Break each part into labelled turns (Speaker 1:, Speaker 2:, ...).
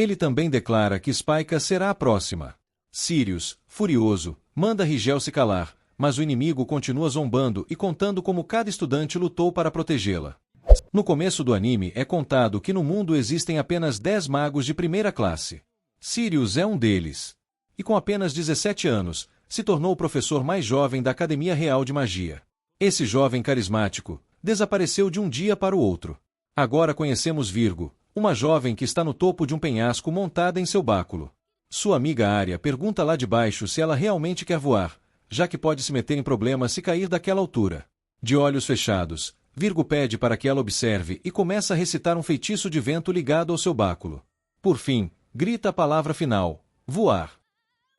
Speaker 1: Ele também declara que Spyca será a próxima. Sirius, furioso, manda Rigel se calar, mas o inimigo continua zombando e contando como cada estudante lutou para protegê-la. No começo do anime é contado que no mundo existem apenas 10 magos de primeira classe. Sirius é um deles. E com apenas 17 anos, se tornou o professor mais jovem da Academia Real de Magia. Esse jovem carismático desapareceu de um dia para o outro. Agora conhecemos Virgo, uma jovem que está no topo de um penhasco montada em seu báculo. Sua amiga Arya pergunta lá de baixo se ela realmente quer voar, já que pode se meter em problemas se cair daquela altura. De olhos fechados, Virgo pede para que ela observe e começa a recitar um feitiço de vento ligado ao seu báculo. Por fim, grita a palavra final: voar.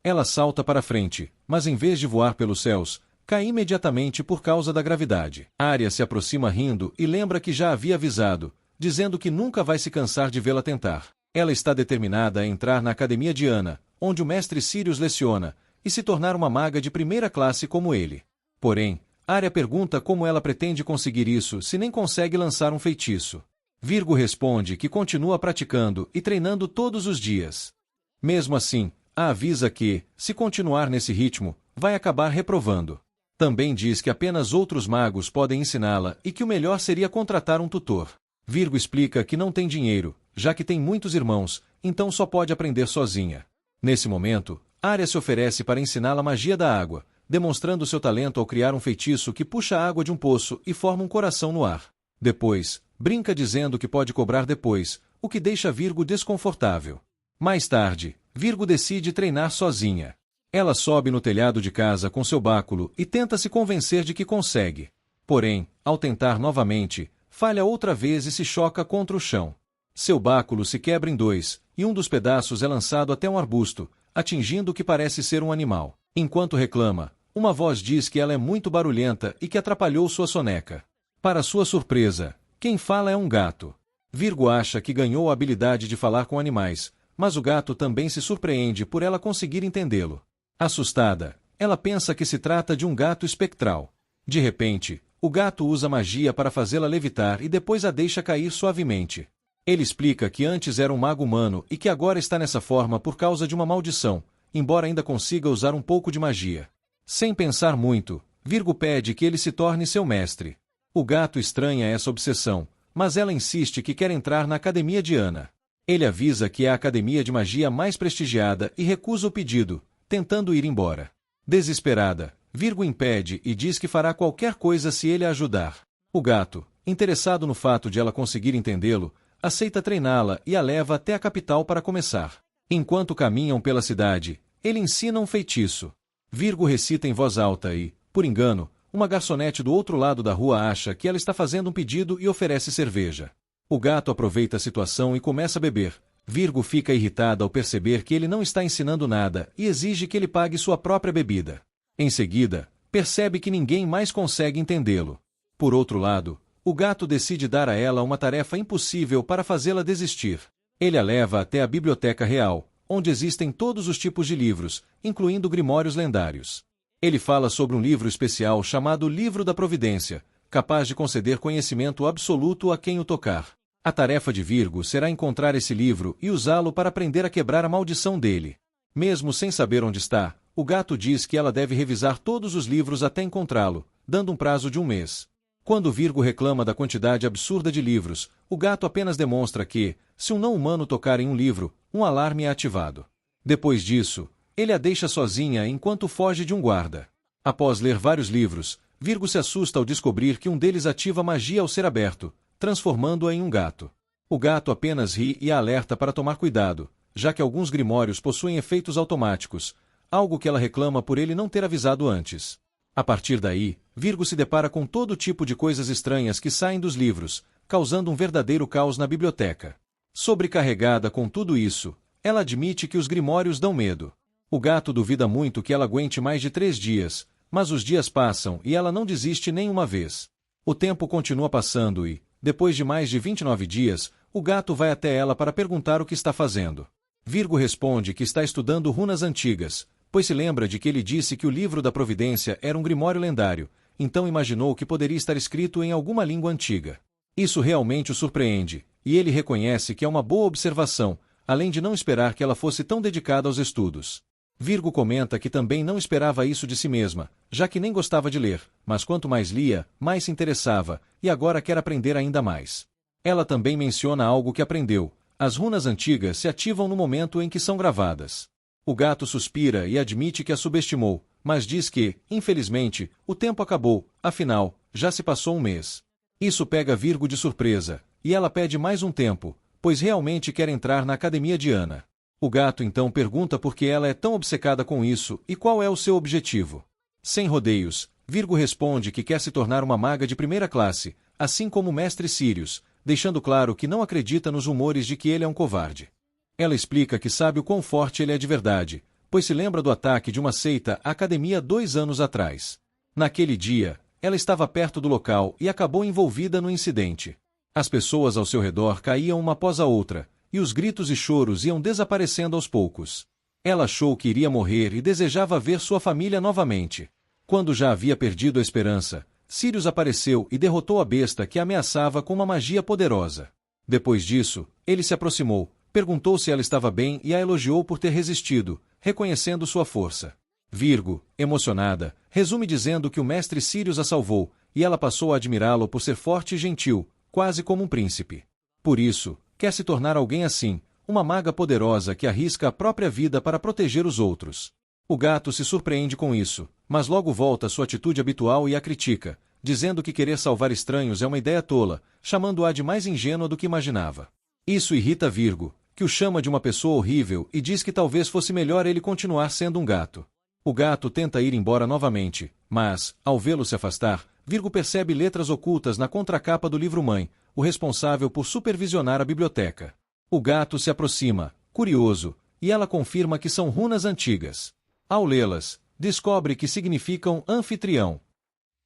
Speaker 1: Ela salta para frente, mas em vez de voar pelos céus, cai imediatamente por causa da gravidade. Arya se aproxima rindo e lembra que já havia avisado, dizendo que nunca vai se cansar de vê-la tentar. Ela está determinada a entrar na Academia de Ana, onde o mestre Sirius leciona, e se tornar uma maga de primeira classe como ele. Porém, Arya pergunta como ela pretende conseguir isso se nem consegue lançar um feitiço. Virgo responde que continua praticando e treinando todos os dias. Mesmo assim, a avisa que, se continuar nesse ritmo, vai acabar reprovando. Também diz que apenas outros magos podem ensiná-la e que o melhor seria contratar um tutor. Virgo explica que não tem dinheiro, já que tem muitos irmãos, então só pode aprender sozinha. Nesse momento, Arya se oferece para ensiná-la a magia da água, demonstrando seu talento ao criar um feitiço que puxa a água de um poço e forma um coração no ar. Depois, brinca dizendo que pode cobrar depois, o que deixa Virgo desconfortável. Mais tarde, Virgo decide treinar sozinha. Ela sobe no telhado de casa com seu báculo e tenta se convencer de que consegue. Porém, ao tentar novamente, falha outra vez e se choca contra o chão. Seu báculo se quebra em dois, e um dos pedaços é lançado até um arbusto, atingindo o que parece ser um animal. Enquanto reclama, uma voz diz que ela é muito barulhenta e que atrapalhou sua soneca. Para sua surpresa, quem fala é um gato. Virgo acha que ganhou a habilidade de falar com animais, mas o gato também se surpreende por ela conseguir entendê-lo. Assustada, ela pensa que se trata de um gato espectral. De repente, o gato usa magia para fazê-la levitar e depois a deixa cair suavemente. Ele explica que antes era um mago humano e que agora está nessa forma por causa de uma maldição, embora ainda consiga usar um pouco de magia. Sem pensar muito, Virgo pede que ele se torne seu mestre. O gato estranha essa obsessão, mas ela insiste que quer entrar na Academia de Ana. Ele avisa que é a academia de magia mais prestigiada e recusa o pedido, tentando ir embora. Desesperada, Virgo impede e diz que fará qualquer coisa se ele a ajudar. O gato, interessado no fato de ela conseguir entendê-lo, aceita treiná-la e a leva até a capital para começar. Enquanto caminham pela cidade, ele ensina um feitiço. Virgo recita em voz alta e, por engano, uma garçonete do outro lado da rua acha que ela está fazendo um pedido e oferece cerveja. O gato aproveita a situação e começa a beber. Virgo fica irritada ao perceber que ele não está ensinando nada e exige que ele pague sua própria bebida. Em seguida, percebe que ninguém mais consegue entendê-lo. Por outro lado, o gato decide dar a ela uma tarefa impossível para fazê-la desistir. Ele a leva até a Biblioteca Real, onde existem todos os tipos de livros, incluindo grimórios lendários. Ele fala sobre um livro especial chamado Livro da Providência, capaz de conceder conhecimento absoluto a quem o tocar. A tarefa de Virgo será encontrar esse livro e usá-lo para aprender a quebrar a maldição dele. Mesmo sem saber onde está, o gato diz que ela deve revisar todos os livros até encontrá-lo, dando um prazo de 1 mês. Quando Virgo reclama da quantidade absurda de livros, o gato apenas demonstra que, se um não-humano tocar em um livro, um alarme é ativado. Depois disso, ele a deixa sozinha enquanto foge de um guarda. Após ler vários livros, Virgo se assusta ao descobrir que um deles ativa magia ao ser aberto, transformando-a em um gato. O gato apenas ri e a alerta para tomar cuidado, já que alguns grimórios possuem efeitos automáticos, algo que ela reclama por ele não ter avisado antes. A partir daí, Virgo se depara com todo tipo de coisas estranhas que saem dos livros, causando um verdadeiro caos na biblioteca. Sobrecarregada com tudo isso, ela admite que os grimórios dão medo. O gato duvida muito que ela aguente mais de 3 dias, mas os dias passam e ela não desiste nenhuma vez. O tempo continua passando e, depois de mais de 29 dias, o gato vai até ela para perguntar o que está fazendo. Virgo responde que está estudando runas antigas, pois se lembra de que ele disse que o livro da Providência era um grimório lendário, então imaginou que poderia estar escrito em alguma língua antiga. Isso realmente o surpreende, e ele reconhece que é uma boa observação, além de não esperar que ela fosse tão dedicada aos estudos. Virgo comenta que também não esperava isso de si mesma, já que nem gostava de ler, mas quanto mais lia, mais se interessava, e agora quer aprender ainda mais. Ela também menciona algo que aprendeu: as runas antigas se ativam no momento em que são gravadas. O gato suspira e admite que a subestimou, mas diz que, infelizmente, o tempo acabou, afinal, já se passou um mês. Isso pega Virgo de surpresa, e ela pede mais um tempo, pois realmente quer entrar na academia de Ana. O gato então pergunta por que ela é tão obcecada com isso e qual é o seu objetivo. Sem rodeios, Virgo responde que quer se tornar uma maga de primeira classe, assim como o mestre Sirius, deixando claro que não acredita nos rumores de que ele é um covarde. Ela explica que sabe o quão forte ele é de verdade, pois se lembra do ataque de uma seita à academia 2 anos atrás. Naquele dia, ela estava perto do local e acabou envolvida no incidente. As pessoas ao seu redor caíam uma após a outra, e os gritos e choros iam desaparecendo aos poucos. Ela achou que iria morrer e desejava ver sua família novamente. Quando já havia perdido a esperança, Sirius apareceu e derrotou a besta que a ameaçava com uma magia poderosa. Depois disso, ele se aproximou, perguntou se ela estava bem e a elogiou por ter resistido, reconhecendo sua força. Virgo, emocionada, resume dizendo que o mestre Sirius a salvou, e ela passou a admirá-lo por ser forte e gentil, quase como um príncipe. Por isso, quer se tornar alguém assim, uma maga poderosa que arrisca a própria vida para proteger os outros. O gato se surpreende com isso, mas logo volta à sua atitude habitual e a critica, dizendo que querer salvar estranhos é uma ideia tola, chamando-a de mais ingênua do que imaginava. Isso irrita Virgo, que o chama de uma pessoa horrível e diz que talvez fosse melhor ele continuar sendo um gato. O gato tenta ir embora novamente, mas, ao vê-lo se afastar, Virgo percebe letras ocultas na contracapa do livro-mãe, o responsável por supervisionar a biblioteca. O gato se aproxima, curioso, e ela confirma que são runas antigas. Ao lê-las, descobre que significam anfitrião.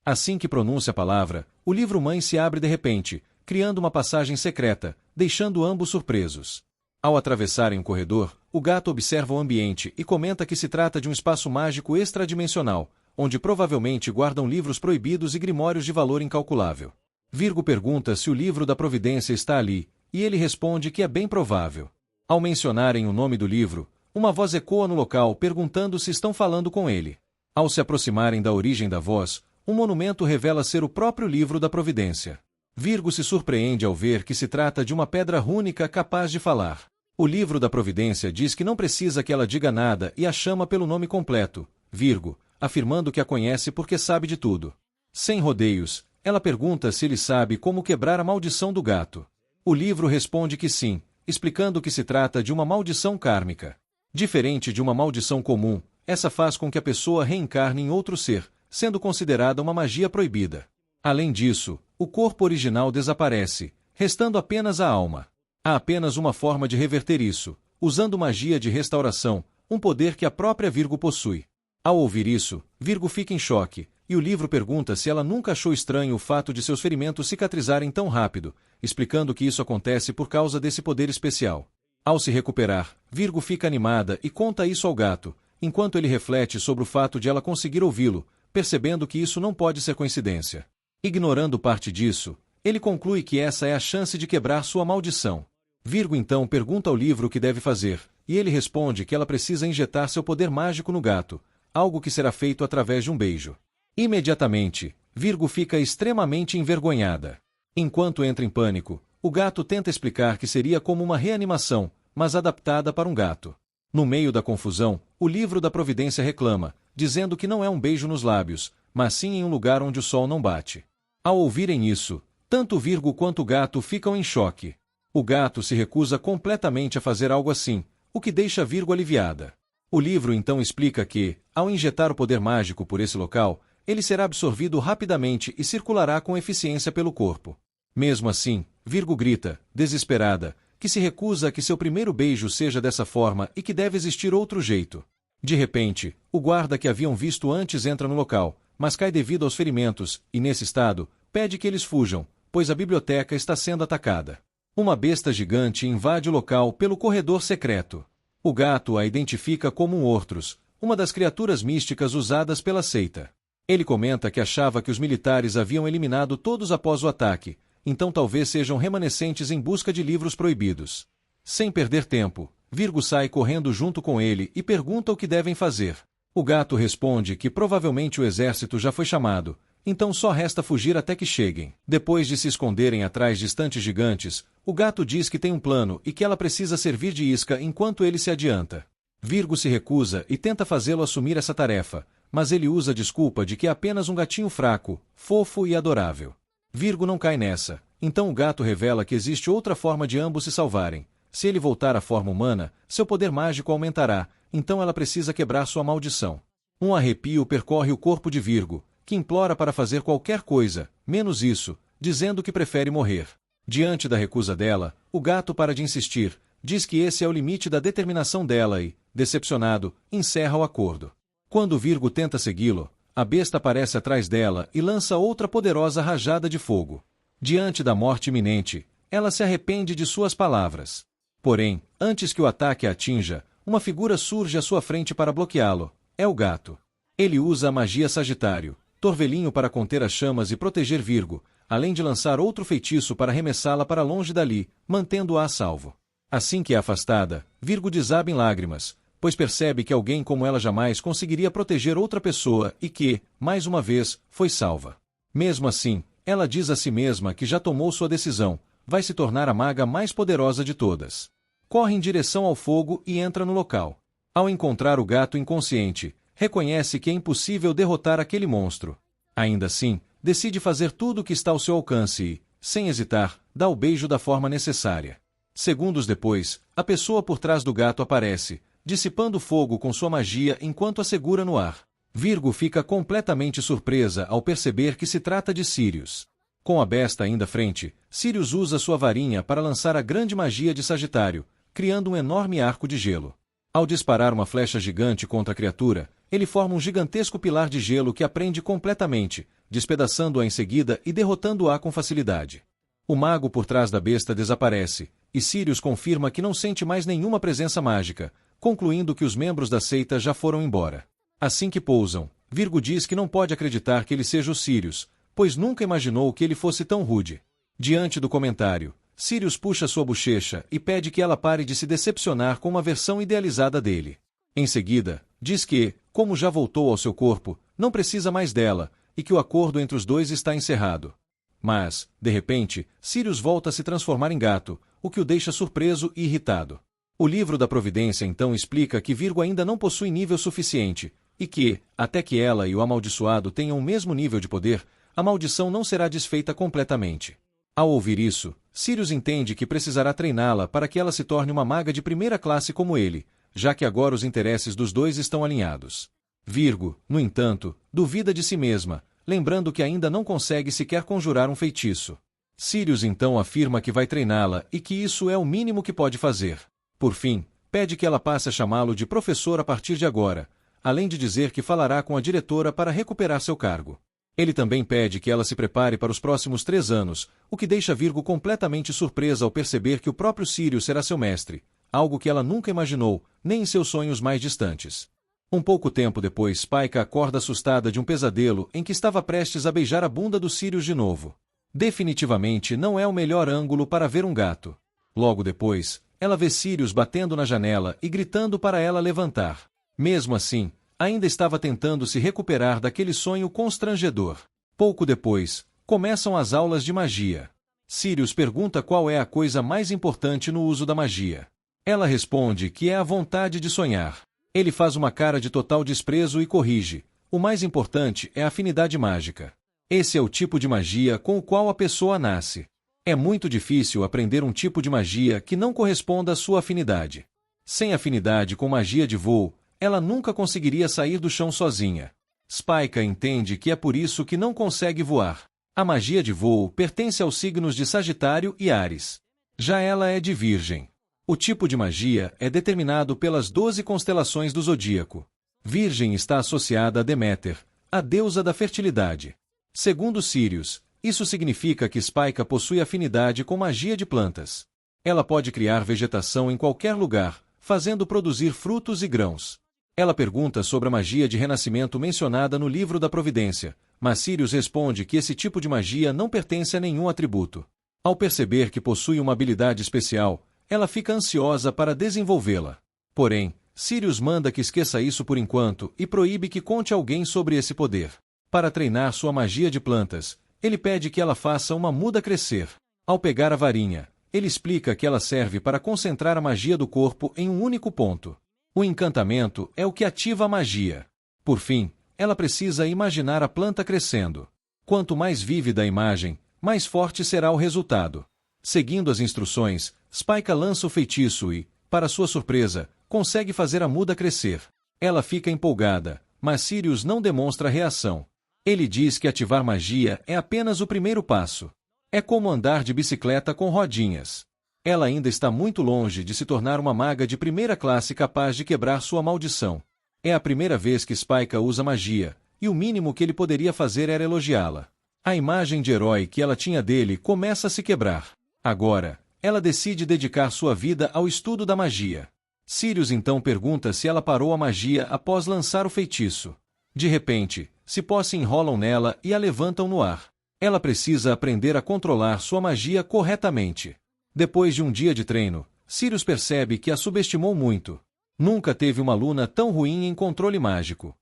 Speaker 1: Assim que pronuncia a palavra, o livro-mãe se abre de repente, criando uma passagem secreta, deixando ambos surpresos. Ao atravessarem um corredor, o gato observa o ambiente e comenta que se trata de um espaço mágico extradimensional, onde provavelmente guardam livros proibidos e grimórios de valor incalculável. Virgo pergunta se o livro da Providência está ali, e ele responde que é bem provável. Ao mencionarem o nome do livro, uma voz ecoa no local perguntando se estão falando com ele. Ao se aproximarem da origem da voz, um monumento revela ser o próprio livro da Providência. Virgo se surpreende ao ver que se trata de uma pedra rúnica capaz de falar. O livro da Providência diz que não precisa que ela diga nada e a chama pelo nome completo, Virgo, afirmando que a conhece porque sabe de tudo. Sem rodeios, ela pergunta se ele sabe como quebrar a maldição do gato. O livro responde que sim, explicando que se trata de uma maldição kármica. Diferente de uma maldição comum, essa faz com que a pessoa reencarne em outro ser, sendo considerada uma magia proibida. Além disso, o corpo original desaparece, restando apenas a alma. Há apenas uma forma de reverter isso, usando magia de restauração, um poder que a própria Virgo possui. Ao ouvir isso, Virgo fica em choque, e o livro pergunta se ela nunca achou estranho o fato de seus ferimentos cicatrizarem tão rápido, explicando que isso acontece por causa desse poder especial. Ao se recuperar, Virgo fica animada e conta isso ao gato, enquanto ele reflete sobre o fato de ela conseguir ouvi-lo, percebendo que isso não pode ser coincidência. Ignorando parte disso, ele conclui que essa é a chance de quebrar sua maldição. Virgo então pergunta ao livro o que deve fazer, e ele responde que ela precisa injetar seu poder mágico no gato, algo que será feito através de um beijo. Imediatamente, Virgo fica extremamente envergonhada. Enquanto entra em pânico, o gato tenta explicar que seria como uma reanimação, mas adaptada para um gato. No meio da confusão, o livro da Providência reclama, dizendo que não é um beijo nos lábios, mas sim em um lugar onde o sol não bate. Ao ouvirem isso, tanto Virgo quanto o gato ficam em choque. O gato se recusa completamente a fazer algo assim, o que deixa Virgo aliviada. O livro então explica que, ao injetar o poder mágico por esse local, ele será absorvido rapidamente e circulará com eficiência pelo corpo. Mesmo assim, Virgo grita, desesperada, que se recusa a que seu primeiro beijo seja dessa forma e que deve existir outro jeito. De repente, o guarda que haviam visto antes entra no local, mas cai devido aos ferimentos, e nesse estado, pede que eles fujam, pois a biblioteca está sendo atacada. Uma besta gigante invade o local pelo corredor secreto. O gato a identifica como um Ortrus, uma das criaturas místicas usadas pela seita. Ele comenta que achava que os militares haviam eliminado todos após o ataque, então talvez sejam remanescentes em busca de livros proibidos. Sem perder tempo, Virgo sai correndo junto com ele e pergunta o que devem fazer. O gato responde que provavelmente o exército já foi chamado, então só resta fugir até que cheguem. Depois de se esconderem atrás de estantes gigantes, o gato diz que tem um plano e que ela precisa servir de isca enquanto ele se adianta. Virgo se recusa e tenta fazê-lo assumir essa tarefa, mas ele usa a desculpa de que é apenas um gatinho fraco, fofo e adorável. Virgo não cai nessa, então o gato revela que existe outra forma de ambos se salvarem. Se ele voltar à forma humana, seu poder mágico aumentará, então ela precisa quebrar sua maldição. Um arrepio percorre o corpo de Virgo, que implora para fazer qualquer coisa, menos isso, dizendo que prefere morrer. Diante da recusa dela, o gato para de insistir, diz que esse é o limite da determinação dela e, decepcionado, encerra o acordo. Quando Virgo tenta segui-lo, a besta aparece atrás dela e lança outra poderosa rajada de fogo. Diante da morte iminente, ela se arrepende de suas palavras. Porém, antes que o ataque a atinja, uma figura surge à sua frente para bloqueá-lo. É o gato. Ele usa a magia Sagitário, Torvelinho para conter as chamas e proteger Virgo, além de lançar outro feitiço para arremessá-la para longe dali, mantendo-a a salvo. Assim que é afastada, Virgo desaba em lágrimas, pois percebe que alguém como ela jamais conseguiria proteger outra pessoa e que, mais uma vez, foi salva. Mesmo assim, ela diz a si mesma que já tomou sua decisão, vai se tornar a maga mais poderosa de todas. Corre em direção ao fogo e entra no local. Ao encontrar o gato inconsciente, reconhece que é impossível derrotar aquele monstro. Ainda assim, decide fazer tudo o que está ao seu alcance e, sem hesitar, dá o beijo da forma necessária. Segundos depois, a pessoa por trás do gato aparece, dissipando o fogo com sua magia enquanto a segura no ar. Virgo fica completamente surpresa ao perceber que se trata de Sirius. Com a besta ainda à frente, Sirius usa sua varinha para lançar a grande magia de Sagitário, criando um enorme arco de gelo. Ao disparar uma flecha gigante contra a criatura, ele forma um gigantesco pilar de gelo que a prende completamente, despedaçando-a em seguida e derrotando-a com facilidade. O mago por trás da besta desaparece, e Sirius confirma que não sente mais nenhuma presença mágica, concluindo que os membros da seita já foram embora. Assim que pousam, Virgo diz que não pode acreditar que ele seja o Sirius, pois nunca imaginou que ele fosse tão rude. Diante do comentário, Sirius puxa sua bochecha e pede que ela pare de se decepcionar com uma versão idealizada dele. Em seguida, diz que, como já voltou ao seu corpo, não precisa mais dela, e que o acordo entre os dois está encerrado. Mas, de repente, Sirius volta a se transformar em gato, o que o deixa surpreso e irritado. O livro da Providência então explica que Virgo ainda não possui nível suficiente, e que, até que ela e o amaldiçoado tenham o mesmo nível de poder, a maldição não será desfeita completamente. Ao ouvir isso, Sirius entende que precisará treiná-la para que ela se torne uma maga de primeira classe como ele, já que agora os interesses dos dois estão alinhados. Virgo, no entanto, duvida de si mesma, lembrando que ainda não consegue sequer conjurar um feitiço. Sirius então afirma que vai treiná-la e que isso é o mínimo que pode fazer. Por fim, pede que ela passe a chamá-lo de professor a partir de agora, além de dizer que falará com a diretora para recuperar seu cargo. Ele também pede que ela se prepare para os próximos 3 anos, o que deixa Virgo completamente surpresa ao perceber que o próprio Sirius será seu mestre, algo que ela nunca imaginou, nem em seus sonhos mais distantes. Um pouco tempo depois, Spike acorda assustada de um pesadelo em que estava prestes a beijar a bunda do Sirius de novo. Definitivamente não é o melhor ângulo para ver um gato. Logo depois, ela vê Sirius batendo na janela e gritando para ela levantar. Mesmo assim, ainda estava tentando se recuperar daquele sonho constrangedor. Pouco depois, começam as aulas de magia. Sirius pergunta qual é a coisa mais importante no uso da magia. Ela responde que é a vontade de sonhar. Ele faz uma cara de total desprezo e corrige: o mais importante é a afinidade mágica. Esse é o tipo de magia com o qual a pessoa nasce. É muito difícil aprender um tipo de magia que não corresponda à sua afinidade. Sem afinidade com magia de voo, ela nunca conseguiria sair do chão sozinha. Spike entende que é por isso que não consegue voar. A magia de voo pertence aos signos de Sagitário e Áries. Já ela é de Virgem. O tipo de magia é determinado pelas 12 constelações do zodíaco. Virgem está associada a Deméter, a deusa da fertilidade. Segundo Sirius, isso significa que Spike possui afinidade com magia de plantas. Ela pode criar vegetação em qualquer lugar, fazendo produzir frutos e grãos. Ela pergunta sobre a magia de renascimento mencionada no livro da Providência, mas Sirius responde que esse tipo de magia não pertence a nenhum atributo. Ao perceber que possui uma habilidade especial, ela fica ansiosa para desenvolvê-la. Porém, Sirius manda que esqueça isso por enquanto e proíbe que conte a alguém sobre esse poder. Para treinar sua magia de plantas, ele pede que ela faça uma muda crescer. Ao pegar a varinha, ele explica que ela serve para concentrar a magia do corpo em um único ponto. O encantamento é o que ativa a magia. Por fim, ela precisa imaginar a planta crescendo. Quanto mais vívida a imagem, mais forte será o resultado. Seguindo as instruções, Spike lança o feitiço e, para sua surpresa, consegue fazer a muda crescer. Ela fica empolgada, mas Sirius não demonstra reação. Ele diz que ativar magia é apenas o primeiro passo. É como andar de bicicleta com rodinhas. Ela ainda está muito longe de se tornar uma maga de primeira classe capaz de quebrar sua maldição. É a primeira vez que Spike usa magia, e o mínimo que ele poderia fazer era elogiá-la. A imagem de herói que ela tinha dele começa a se quebrar. Agora, ela decide dedicar sua vida ao estudo da magia. Sirius então pergunta se ela parou a magia após lançar o feitiço. De repente, cipós se enrolam nela e a levantam no ar. Ela precisa aprender a controlar sua magia corretamente. Depois de um dia de treino, Sirius percebe que a subestimou muito. Nunca teve uma aluna tão ruim em controle mágico.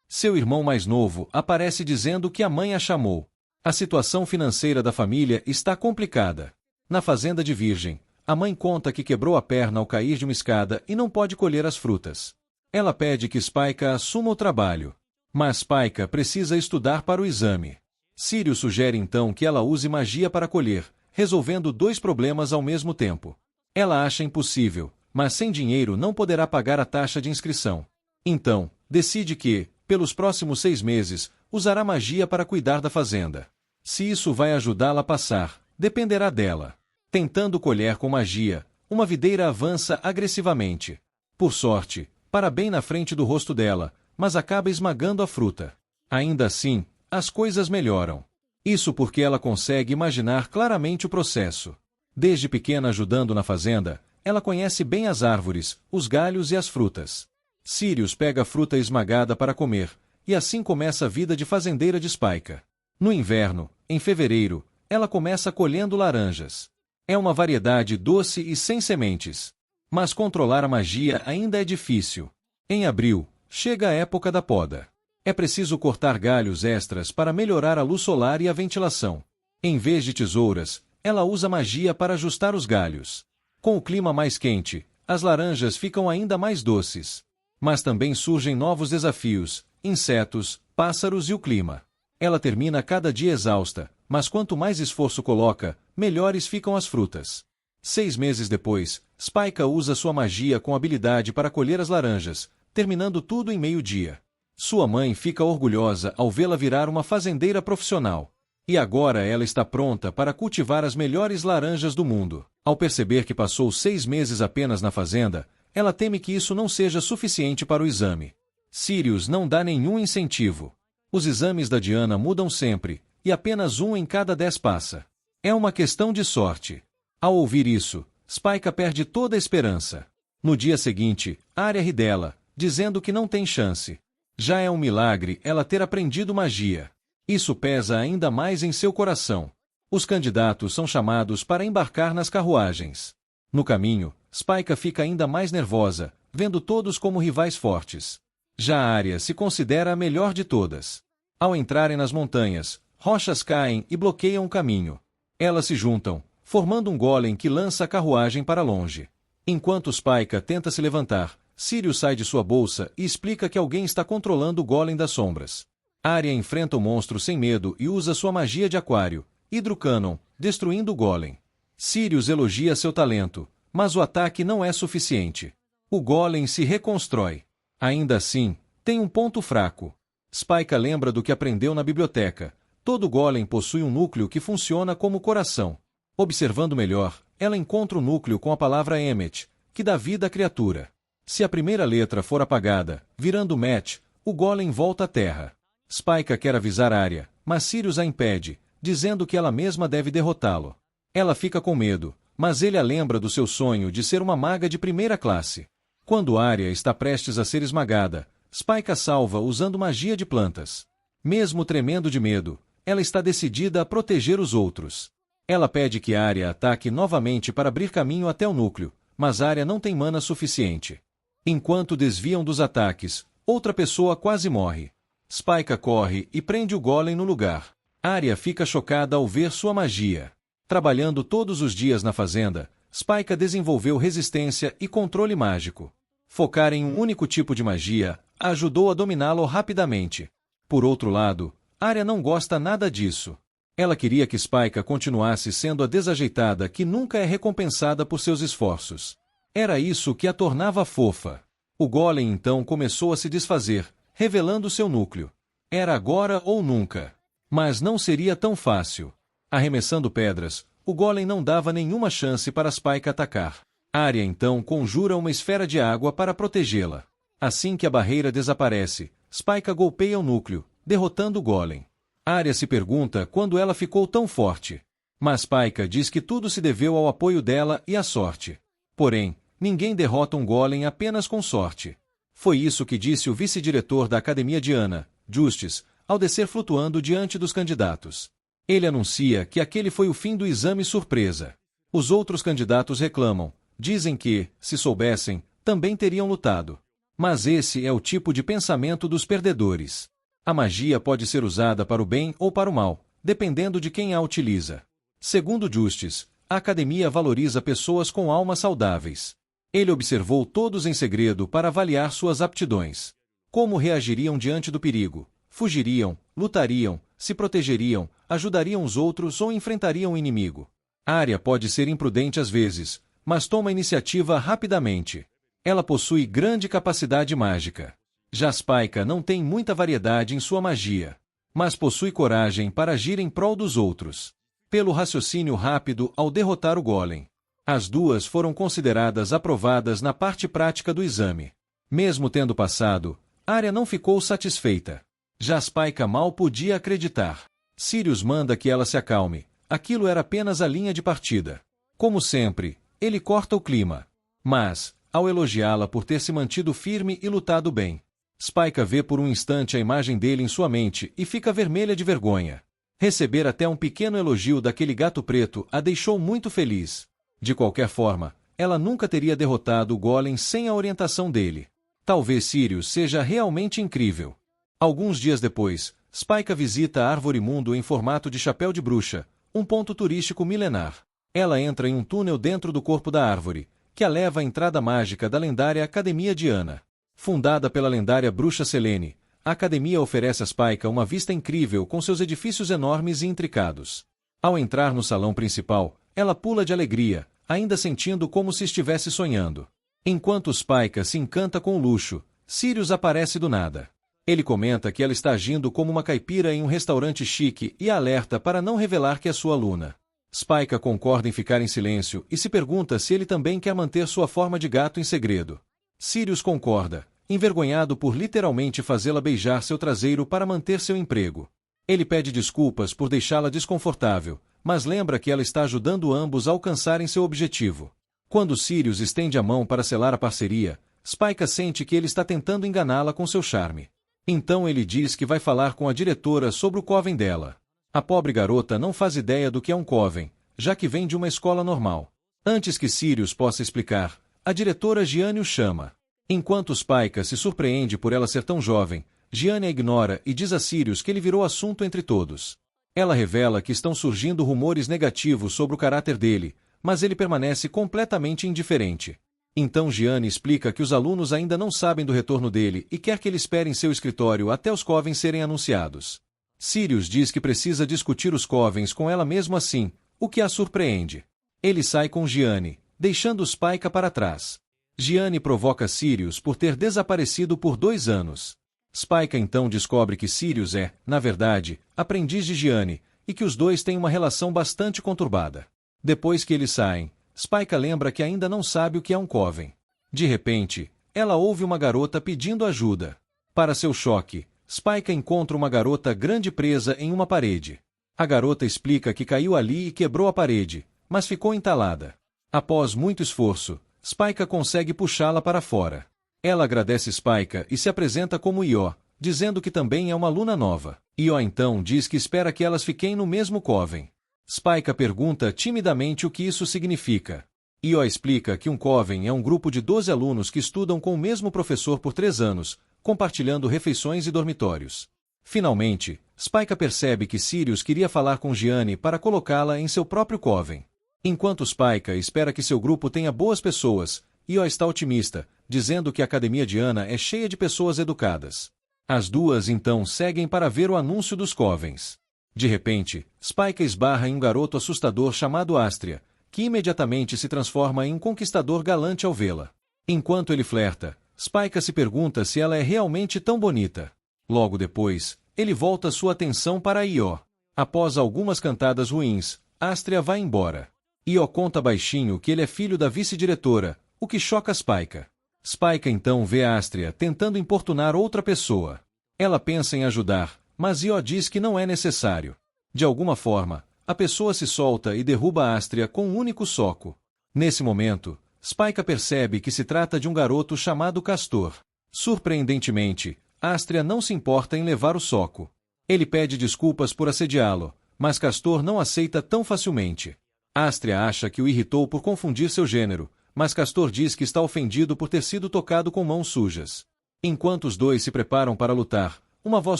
Speaker 1: Seu irmão mais novo aparece dizendo que a mãe a chamou. A situação financeira da família está complicada. Na fazenda de Virgem, a mãe conta que quebrou a perna ao cair de uma escada e não pode colher as frutas. Ela pede que Spike assuma o trabalho. Mas Spike precisa estudar para o exame. Sirius sugere então que ela use magia para colher, resolvendo dois problemas ao mesmo tempo. Ela acha impossível, mas sem dinheiro não poderá pagar a taxa de inscrição. Então, decide que, pelos próximos 6 meses, usará magia para cuidar da fazenda. Se isso vai ajudá-la a passar, dependerá dela. Tentando colher com magia, uma videira avança agressivamente. Por sorte, para bem na frente do rosto dela, mas acaba esmagando a fruta. Ainda assim, as coisas melhoram. Isso porque ela consegue imaginar claramente o processo. Desde pequena ajudando na fazenda, ela conhece bem as árvores, os galhos e as frutas. Sirius pega a fruta esmagada para comer, e assim começa a vida de fazendeira de Spike. No inverno, em fevereiro, ela começa colhendo laranjas. É uma variedade doce e sem sementes. Mas controlar a magia ainda é difícil. Em abril, chega a época da poda. É preciso cortar galhos extras para melhorar a luz solar e a ventilação. Em vez de tesouras, ela usa magia para ajustar os galhos. Com o clima mais quente, as laranjas ficam ainda mais doces. Mas também surgem novos desafios, insetos, pássaros e o clima. Ela termina cada dia exausta, mas quanto mais esforço coloca, melhores ficam as frutas. 6 meses depois, Spike usa sua magia com habilidade para colher as laranjas, terminando tudo em meio-dia. Sua mãe fica orgulhosa ao vê-la virar uma fazendeira profissional. E agora ela está pronta para cultivar as melhores laranjas do mundo. Ao perceber que passou 6 meses apenas na fazenda, ela teme que isso não seja suficiente para o exame. Sirius não dá nenhum incentivo. Os exames da Diana mudam sempre, e apenas 1 em cada 10 passa. É uma questão de sorte. Ao ouvir isso, Spike perde toda a esperança. No dia seguinte, Arya ri dela, dizendo que não tem chance. Já é um milagre ela ter aprendido magia. Isso pesa ainda mais em seu coração. Os candidatos são chamados para embarcar nas carruagens. No caminho, Spike fica ainda mais nervosa, vendo todos como rivais fortes. Já Arya se considera a melhor de todas. Ao entrarem nas montanhas, rochas caem e bloqueiam o caminho. Elas se juntam, formando um golem que lança a carruagem para longe. Enquanto Spike tenta se levantar, Sirius sai de sua bolsa e explica que alguém está controlando o golem das sombras. Arya enfrenta o monstro sem medo e usa sua magia de aquário, Hidrocanon, destruindo o golem. Sirius elogia seu talento, mas o ataque não é suficiente. O golem se reconstrói. Ainda assim, tem um ponto fraco. Spike lembra do que aprendeu na biblioteca. Todo golem possui um núcleo que funciona como coração. Observando melhor, ela encontra o núcleo com a palavra Emmet, que dá vida à criatura. Se a primeira letra for apagada, virando Met, o golem volta à terra. Spike quer avisar Arya, mas Sirius a impede, dizendo que ela mesma deve derrotá-lo. Ela fica com medo, mas ele a lembra do seu sonho de ser uma maga de primeira classe. Quando Arya está prestes a ser esmagada, Spike a salva usando magia de plantas. Mesmo tremendo de medo, ela está decidida a proteger os outros. Ela pede que Arya ataque novamente para abrir caminho até o núcleo, mas Arya não tem mana suficiente. Enquanto desviam dos ataques, outra pessoa quase morre. Spyka corre e prende o golem no lugar. Arya fica chocada ao ver sua magia. Trabalhando todos os dias na fazenda, Spyka desenvolveu resistência e controle mágico. Focar em um único tipo de magia a ajudou a dominá-lo rapidamente. Por outro lado, Arya não gosta nada disso. Ela queria que Spyka continuasse sendo a desajeitada que nunca é recompensada por seus esforços. Era isso que a tornava fofa. O golem então começou a se desfazer, revelando seu núcleo. Era agora ou nunca. Mas não seria tão fácil. Arremessando pedras, o golem não dava nenhuma chance para Spyka atacar. Arya então conjura uma esfera de água para protegê-la. Assim que a barreira desaparece, Spyka golpeia o núcleo, derrotando o golem. Arya se pergunta quando ela ficou tão forte. Mas Spyka diz que tudo se deveu ao apoio dela e à sorte. Porém, ninguém derrota um golem apenas com sorte. Foi isso que disse o vice-diretor da Academia de Ana, Justice, ao descer flutuando diante dos candidatos. Ele anuncia que aquele foi o fim do exame surpresa. Os outros candidatos reclamam, dizem que, se soubessem, também teriam lutado. Mas esse é o tipo de pensamento dos perdedores. A magia pode ser usada para o bem ou para o mal, dependendo de quem a utiliza. Segundo Justice, a Academia valoriza pessoas com almas saudáveis. Ele observou todos em segredo para avaliar suas aptidões. Como reagiriam diante do perigo? Fugiriam, lutariam, se protegeriam, ajudariam os outros ou enfrentariam o inimigo? Arya pode ser imprudente às vezes, mas toma iniciativa rapidamente. Ela possui grande capacidade mágica. Já Spyka não tem muita variedade em sua magia, mas possui coragem para agir em prol dos outros. Pelo raciocínio rápido ao derrotar o golem. As duas foram consideradas aprovadas na parte prática do exame. Mesmo tendo passado, Arya não ficou satisfeita. Já Spyka mal podia acreditar. Sirius manda que ela se acalme. Aquilo era apenas a linha de partida. Como sempre, ele corta o clima. Mas, ao elogiá-la por ter se mantido firme e lutado bem, Spyka vê por um instante a imagem dele em sua mente e fica vermelha de vergonha. Receber até um pequeno elogio daquele gato preto a deixou muito feliz. De qualquer forma, ela nunca teria derrotado o golem sem a orientação dele. Talvez Sirius seja realmente incrível. Alguns dias depois, Spyka visita a Árvore Mundo em formato de chapéu de bruxa, um ponto turístico milenar. Ela entra em um túnel dentro do corpo da árvore, que a leva à entrada mágica da lendária Academia de Ana. Fundada pela lendária bruxa Selene, a academia oferece a Spyka uma vista incrível com seus edifícios enormes e intricados. Ao entrar no salão principal, ela pula de alegria, ainda sentindo como se estivesse sonhando. Enquanto Spyka se encanta com o luxo, Sirius aparece do nada. Ele comenta que ela está agindo como uma caipira em um restaurante chique e a alerta para não revelar que é sua aluna. Spyka concorda em ficar em silêncio e se pergunta se ele também quer manter sua forma de gato em segredo. Sirius concorda, envergonhado por literalmente fazê-la beijar seu traseiro para manter seu emprego. Ele pede desculpas por deixá-la desconfortável, mas lembra que ela está ajudando ambos a alcançarem seu objetivo. Quando Sirius estende a mão para selar a parceria, Spyka sente que ele está tentando enganá-la com seu charme. Então ele diz que vai falar com a diretora sobre o coven dela. A pobre garota não faz ideia do que é um coven, já que vem de uma escola normal. Antes que Sirius possa explicar, a diretora Gianni o chama. Enquanto Spyka se surpreende por ela ser tão jovem, Gianni a ignora e diz a Sirius que ele virou assunto entre todos. Ela revela que estão surgindo rumores negativos sobre o caráter dele, mas ele permanece completamente indiferente. Então Gianni explica que os alunos ainda não sabem do retorno dele e quer que ele espere em seu escritório até os covens serem anunciados. Sirius diz que precisa discutir os covens com ela mesmo assim, o que a surpreende. Ele sai com Gianni, deixando Spyka para trás. Gianni provoca Sirius por ter desaparecido por 2 anos. Spyka então descobre que Sirius é, na verdade, aprendiz de Gianni, e que os dois têm uma relação bastante conturbada. Depois que eles saem, Spyka lembra que ainda não sabe o que é um coven. De repente, ela ouve uma garota pedindo ajuda. Para seu choque, Spyka encontra uma garota grande presa em uma parede. A garota explica que caiu ali e quebrou a parede, mas ficou entalada. Após muito esforço, Spyka consegue puxá-la para fora. Ela agradece Spyka e se apresenta como Ió, dizendo que também é uma aluna nova. Ió então diz que espera que elas fiquem no mesmo coven. Spike pergunta timidamente o que isso significa. Io explica que um Coven é um grupo de 12 alunos que estudam com o mesmo professor por 3 anos, compartilhando refeições e dormitórios. Finalmente, Spike percebe que Sirius queria falar com Gianni para colocá-la em seu próprio Coven. Enquanto Spike espera que seu grupo tenha boas pessoas, Io está otimista, dizendo que a Academia Diana é cheia de pessoas educadas. As duas então seguem para ver o anúncio dos Covens. De repente, Spike esbarra em um garoto assustador chamado Astria, que imediatamente se transforma em um conquistador galante ao vê-la. Enquanto ele flerta, Spike se pergunta se ela é realmente tão bonita. Logo depois, ele volta sua atenção para Io. Após algumas cantadas ruins, Astria vai embora. Io conta baixinho que ele é filho da vice-diretora, o que choca Spike. Spike então vê Astria tentando importunar outra pessoa. Ela pensa em ajudar, mas Io diz que não é necessário. De alguma forma, a pessoa se solta e derruba Astria com um único soco. Nesse momento, Spike percebe que se trata de um garoto chamado Castor. Surpreendentemente, Astria não se importa em levar o soco. Ele pede desculpas por assediá-lo, mas Castor não aceita tão facilmente. Astria acha que o irritou por confundir seu gênero, mas Castor diz que está ofendido por ter sido tocado com mãos sujas. Enquanto os dois se preparam para lutar, uma voz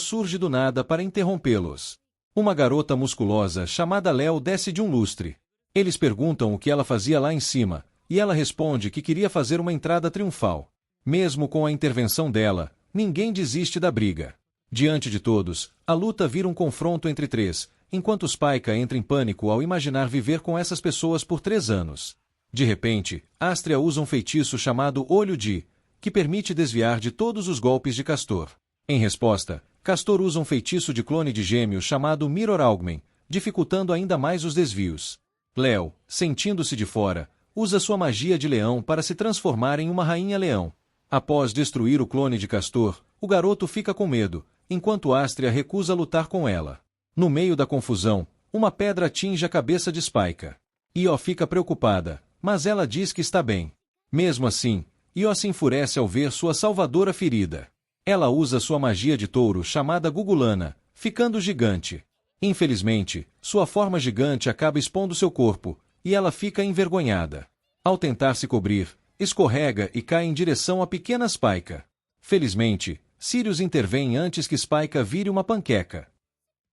Speaker 1: surge do nada para interrompê-los. Uma garota musculosa chamada Léo desce de um lustre. Eles perguntam o que ela fazia lá em cima, e ela responde que queria fazer uma entrada triunfal. Mesmo com a intervenção dela, ninguém desiste da briga. Diante de todos, a luta vira um confronto entre 3, enquanto Spike entra em pânico ao imaginar viver com essas pessoas por 3 anos. De repente, Astria usa um feitiço chamado Olho de, que permite desviar de todos os golpes de Castor. Em resposta, Castor usa um feitiço de clone de gêmeos chamado Mirror Augment, dificultando ainda mais os desvios. Léo, sentindo-se de fora, usa sua magia de leão para se transformar em uma rainha-leão. Após destruir o clone de Castor, o garoto fica com medo, enquanto Astria recusa lutar com ela. No meio da confusão, uma pedra atinge a cabeça de Spike. Io fica preocupada, mas ela diz que está bem. Mesmo assim, Io se enfurece ao ver sua salvadora ferida. Ela usa sua magia de touro chamada Gugulana, ficando gigante. Infelizmente, sua forma gigante acaba expondo seu corpo, e ela fica envergonhada. Ao tentar se cobrir, escorrega e cai em direção à pequena Spike. Felizmente, Sirius intervém antes que Spike vire uma panqueca.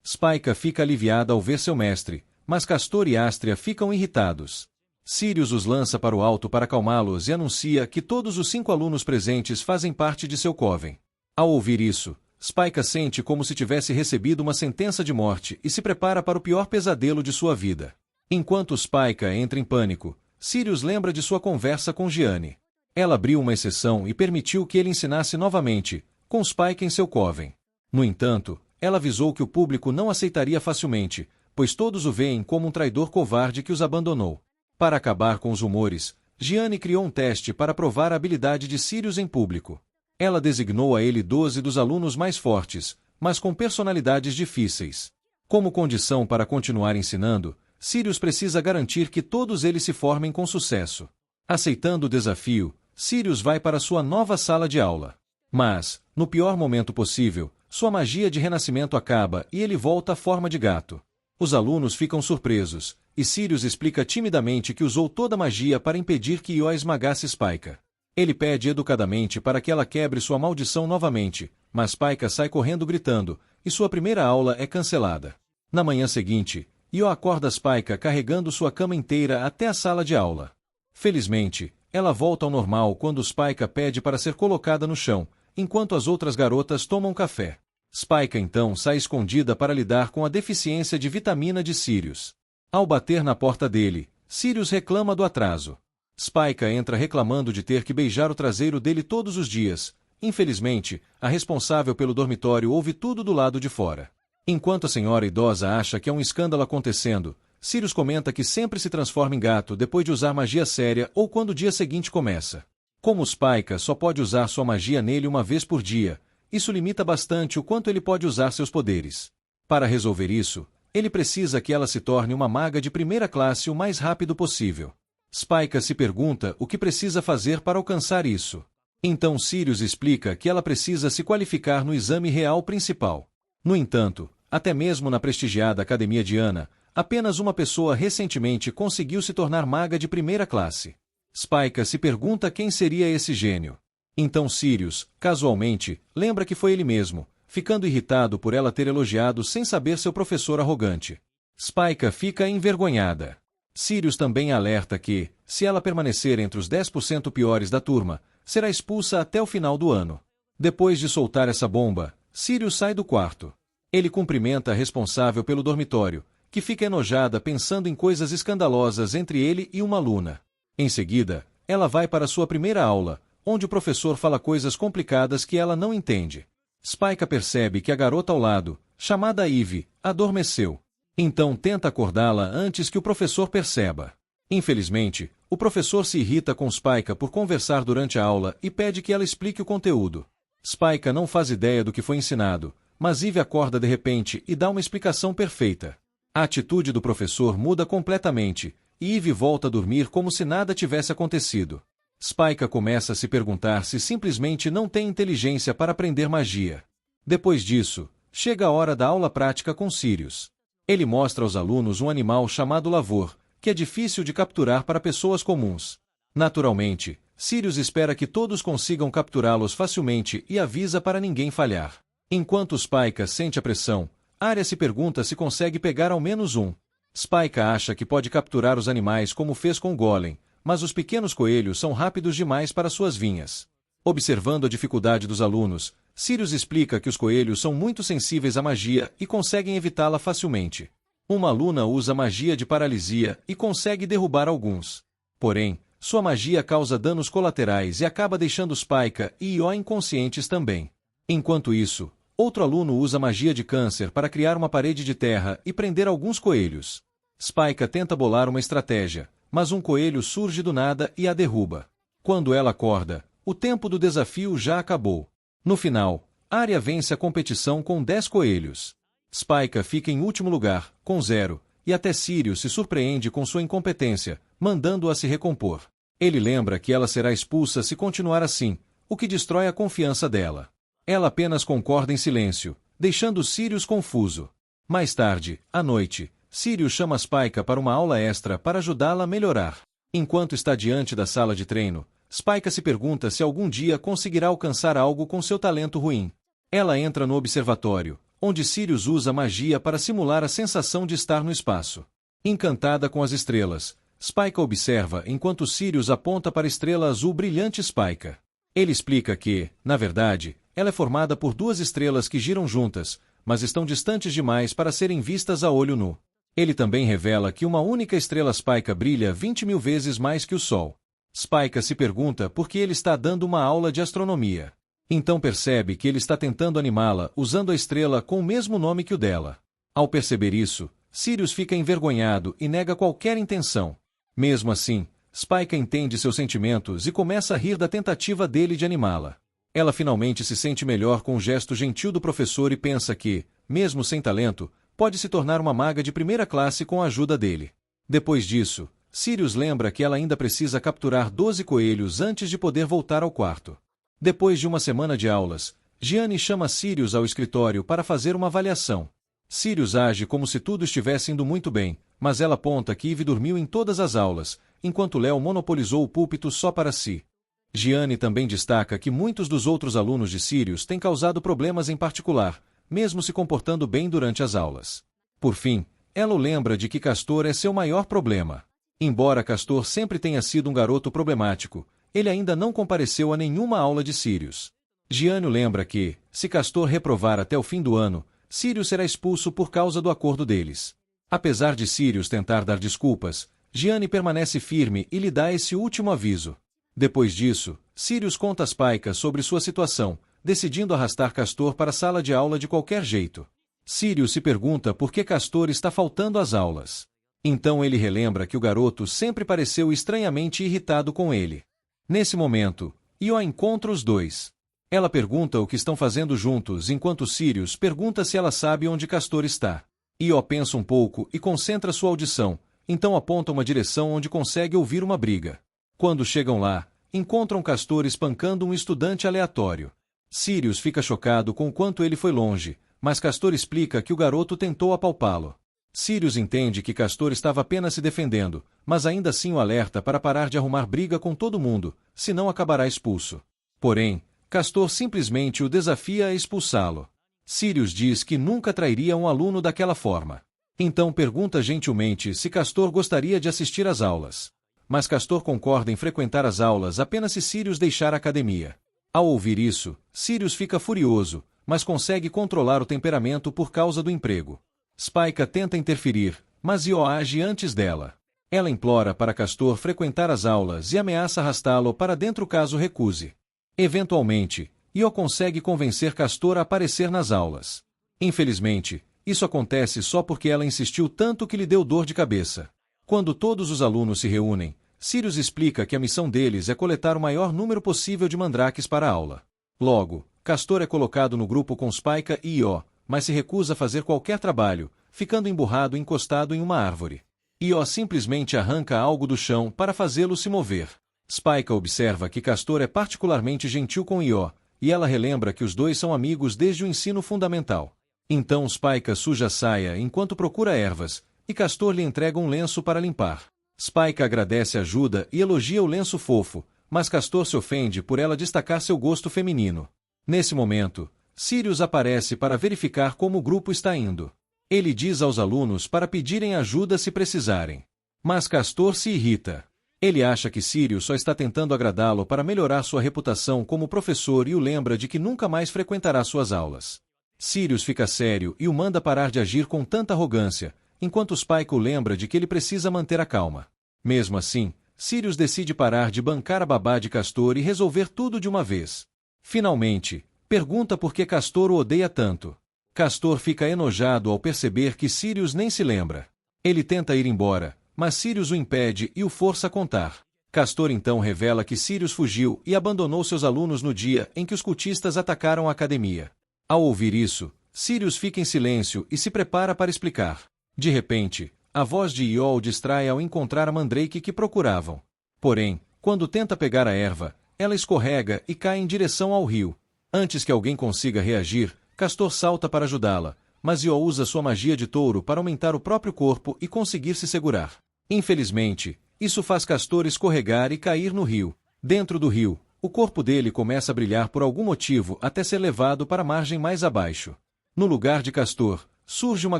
Speaker 1: Spike fica aliviada ao ver seu mestre, mas Castor e Astria ficam irritados. Sirius os lança para o alto para acalmá-los e anuncia que todos os 5 alunos presentes fazem parte de seu Coven. Ao ouvir isso, Spike sente como se tivesse recebido uma sentença de morte e se prepara para o pior pesadelo de sua vida. Enquanto Spike entra em pânico, Sirius lembra de sua conversa com Gianni. Ela abriu uma exceção e permitiu que ele ensinasse novamente, com Spike em seu Coven. No entanto, ela avisou que o público não aceitaria facilmente, pois todos o veem como um traidor covarde que os abandonou. Para acabar com os rumores, Gianni criou um teste para provar a habilidade de Sirius em público. Ela designou a ele 12 dos alunos mais fortes, mas com personalidades difíceis. Como condição para continuar ensinando, Sirius precisa garantir que todos eles se formem com sucesso. Aceitando o desafio, Sirius vai para sua nova sala de aula. Mas, no pior momento possível, sua magia de renascimento acaba e ele volta à forma de gato. Os alunos ficam surpresos, e Sirius explica timidamente que usou toda a magia para impedir que Io esmagasse Spike. Ele pede educadamente para que ela quebre sua maldição novamente, mas Spike sai correndo gritando, e sua primeira aula é cancelada. Na manhã seguinte, Io acorda Spike carregando sua cama inteira até a sala de aula. Felizmente, ela volta ao normal quando Spike pede para ser colocada no chão, enquanto as outras garotas tomam café. Spike então sai escondida para lidar com a deficiência de vitamina de Sirius. Ao bater na porta dele, Sirius reclama do atraso. Spike entra reclamando de ter que beijar o traseiro dele todos os dias. Infelizmente, a responsável pelo dormitório ouve tudo do lado de fora. Enquanto a senhora idosa acha que é um escândalo acontecendo, Sirius comenta que sempre se transforma em gato depois de usar magia séria ou quando o dia seguinte começa. Como Spike só pode usar sua magia nele uma vez por dia, isso limita bastante o quanto ele pode usar seus poderes. Para resolver isso, ele precisa que ela se torne uma maga de primeira classe o mais rápido possível. Spike se pergunta o que precisa fazer para alcançar isso. Então Sirius explica que ela precisa se qualificar no exame real principal. No entanto, até mesmo na prestigiada Academia Diana, Apenas uma pessoa recentemente conseguiu se tornar maga de primeira classe. Spike se pergunta quem seria esse gênio. Então Sirius, casualmente, lembra que foi ele mesmo, ficando irritado por ela ter elogiado sem saber seu professor arrogante. Spike fica envergonhada. Sirius também alerta que, se ela permanecer entre os 10% piores da turma, será expulsa até o final do ano. Depois de soltar essa bomba, Sirius sai do quarto. Ele cumprimenta a responsável pelo dormitório, que fica enojada pensando em coisas escandalosas entre ele e uma aluna. Em seguida, ela vai para sua primeira aula, onde o professor fala coisas complicadas que ela não entende. Spike percebe que a garota ao lado, chamada Ivy, adormeceu. Então tenta acordá-la antes que o professor perceba. Infelizmente, o professor se irrita com Spike por conversar durante a aula e pede que ela explique o conteúdo. Spike não faz ideia do que foi ensinado, mas Ivy acorda de repente e dá uma explicação perfeita. A atitude do professor muda completamente, e Ivy volta a dormir como se nada tivesse acontecido. Spike começa a se perguntar se simplesmente não tem inteligência para aprender magia. Depois disso, chega a hora da aula prática com Sirius. Ele mostra aos alunos um animal chamado lavor, que é difícil de capturar para pessoas comuns. Naturalmente, Sirius espera que todos consigam capturá-los facilmente e avisa para ninguém falhar. Enquanto Spike sente a pressão, Arya se pergunta se consegue pegar ao menos um. Spike acha que pode capturar os animais como fez com Golem, mas os pequenos coelhos são rápidos demais para suas vinhas. Observando a dificuldade dos alunos, Sirius explica que os coelhos são muito sensíveis à magia e conseguem evitá-la facilmente. Uma aluna usa magia de paralisia e consegue derrubar alguns. Porém, sua magia causa danos colaterais e acaba deixando Spike e Io inconscientes também. Enquanto isso, outro aluno usa magia de câncer para criar uma parede de terra e prender alguns coelhos. Spike tenta bolar uma estratégia, mas um coelho surge do nada e a derruba. Quando ela acorda, o tempo do desafio já acabou. No final, Arya vence a competição com 10 coelhos. Spike fica em último lugar, com 0, e até Sirius se surpreende com sua incompetência, mandando-a se recompor. Ele lembra que ela será expulsa se continuar assim, o que destrói a confiança dela. Ela apenas concorda em silêncio, deixando Sirius confuso. Mais tarde, à noite, Sirius chama Spike para uma aula extra para ajudá-la a melhorar. Enquanto está diante da sala de treino, Spike se pergunta se algum dia conseguirá alcançar algo com seu talento ruim. Ela entra no observatório, onde Sirius usa magia para simular a sensação de estar no espaço. Encantada com as estrelas, Spike observa enquanto Sirius aponta para a estrela azul brilhante Spike. Ele explica que, na verdade, ela é formada por 2 estrelas que giram juntas, mas estão distantes demais para serem vistas a olho nu. Ele também revela que uma única estrela Spike brilha 20.000 vezes mais que o Sol. Spike se pergunta por que ele está dando uma aula de astronomia. Então percebe que ele está tentando animá-la usando a estrela com o mesmo nome que o dela. Ao perceber isso, Sirius fica envergonhado e nega qualquer intenção. Mesmo assim, Spike entende seus sentimentos e começa a rir da tentativa dele de animá-la. Ela finalmente se sente melhor com o gesto gentil do professor e pensa que, mesmo sem talento, pode se tornar uma maga de primeira classe com a ajuda dele. Depois disso, Sirius lembra que ela ainda precisa capturar 12 coelhos antes de poder voltar ao quarto. Depois de uma semana de aulas, Gianni chama Sirius ao escritório para fazer uma avaliação. Sirius age como se tudo estivesse indo muito bem, mas ela aponta que Ivy dormiu em todas as aulas, enquanto Léo monopolizou o púlpito só para si. Gianni também destaca que muitos dos outros alunos de Sirius têm causado problemas em particular, mesmo se comportando bem durante as aulas. Por fim, ela o lembra de que Castor é seu maior problema. Embora Castor sempre tenha sido um garoto problemático, ele ainda não compareceu a nenhuma aula de Sirius. Gianni lembra que, se Castor reprovar até o fim do ano, Sirius será expulso por causa do acordo deles. Apesar de Sirius tentar dar desculpas, Gianni permanece firme e lhe dá esse último aviso. Depois disso, Sirius conta a Spike sobre sua situação, decidindo arrastar Castor para a sala de aula de qualquer jeito. Sirius se pergunta por que Castor está faltando às aulas. Então ele relembra que o garoto sempre pareceu estranhamente irritado com ele. Nesse momento, Io encontra os dois. Ela pergunta o que estão fazendo juntos enquanto Sirius pergunta se ela sabe onde Castor está. Io pensa um pouco e concentra sua audição, então aponta uma direção onde consegue ouvir uma briga. Quando chegam lá, encontram Castor espancando um estudante aleatório. Sirius fica chocado com o quanto ele foi longe, mas Castor explica que o garoto tentou apalpá-lo. Sirius entende que Castor estava apenas se defendendo, mas ainda assim o alerta para parar de arrumar briga com todo mundo, senão acabará expulso. Porém, Castor simplesmente o desafia a expulsá-lo. Sirius diz que nunca trairia um aluno daquela forma. Então pergunta gentilmente se Castor gostaria de assistir às aulas. Mas Castor concorda em frequentar as aulas apenas se Sirius deixar a academia. Ao ouvir isso, Sirius fica furioso, mas consegue controlar o temperamento por causa do emprego. Spike tenta interferir, mas Io age antes dela. Ela implora para Castor frequentar as aulas e ameaça arrastá-lo para dentro caso recuse. Eventualmente, Io consegue convencer Castor a aparecer nas aulas. Infelizmente, isso acontece só porque ela insistiu tanto que lhe deu dor de cabeça. Quando todos os alunos se reúnem, Sirius explica que a missão deles é coletar o maior número possível de mandrakes para a aula. Logo, Castor é colocado no grupo com Spike e Io, mas se recusa a fazer qualquer trabalho, ficando emburrado e encostado em uma árvore. Io simplesmente arranca algo do chão para fazê-lo se mover. Spike observa que Castor é particularmente gentil com Io, e ela relembra que os dois são amigos desde o ensino fundamental. Então Spike suja a saia enquanto procura ervas, e Castor lhe entrega um lenço para limpar. Spike agradece a ajuda e elogia o lenço fofo, mas Castor se ofende por ela destacar seu gosto feminino. Nesse momento, Sirius aparece para verificar como o grupo está indo. Ele diz aos alunos para pedirem ajuda se precisarem. Mas Castor se irrita. Ele acha que Sirius só está tentando agradá-lo para melhorar sua reputação como professor e o lembra de que nunca mais frequentará suas aulas. Sirius fica sério e o manda parar de agir com tanta arrogância, enquanto Spike o lembra de que ele precisa manter a calma. Mesmo assim, Sirius decide parar de bancar a babá de Castor e resolver tudo de uma vez. Finalmente, pergunta por que Castor o odeia tanto. Castor fica enojado ao perceber que Sirius nem se lembra. Ele tenta ir embora, mas Sirius o impede e o força a contar. Castor então revela que Sirius fugiu e abandonou seus alunos no dia em que os cultistas atacaram a academia. Ao ouvir isso, Sirius fica em silêncio e se prepara para explicar. De repente, a voz de Io o distrai ao encontrar a mandrake que procuravam. Porém, quando tenta pegar a erva, ela escorrega e cai em direção ao rio. Antes que alguém consiga reagir, Castor salta para ajudá-la, mas Io usa sua magia de touro para aumentar o próprio corpo e conseguir se segurar. Infelizmente, isso faz Castor escorregar e cair no rio. Dentro do rio, o corpo dele começa a brilhar por algum motivo até ser levado para a margem mais abaixo. No lugar de Castor, surge uma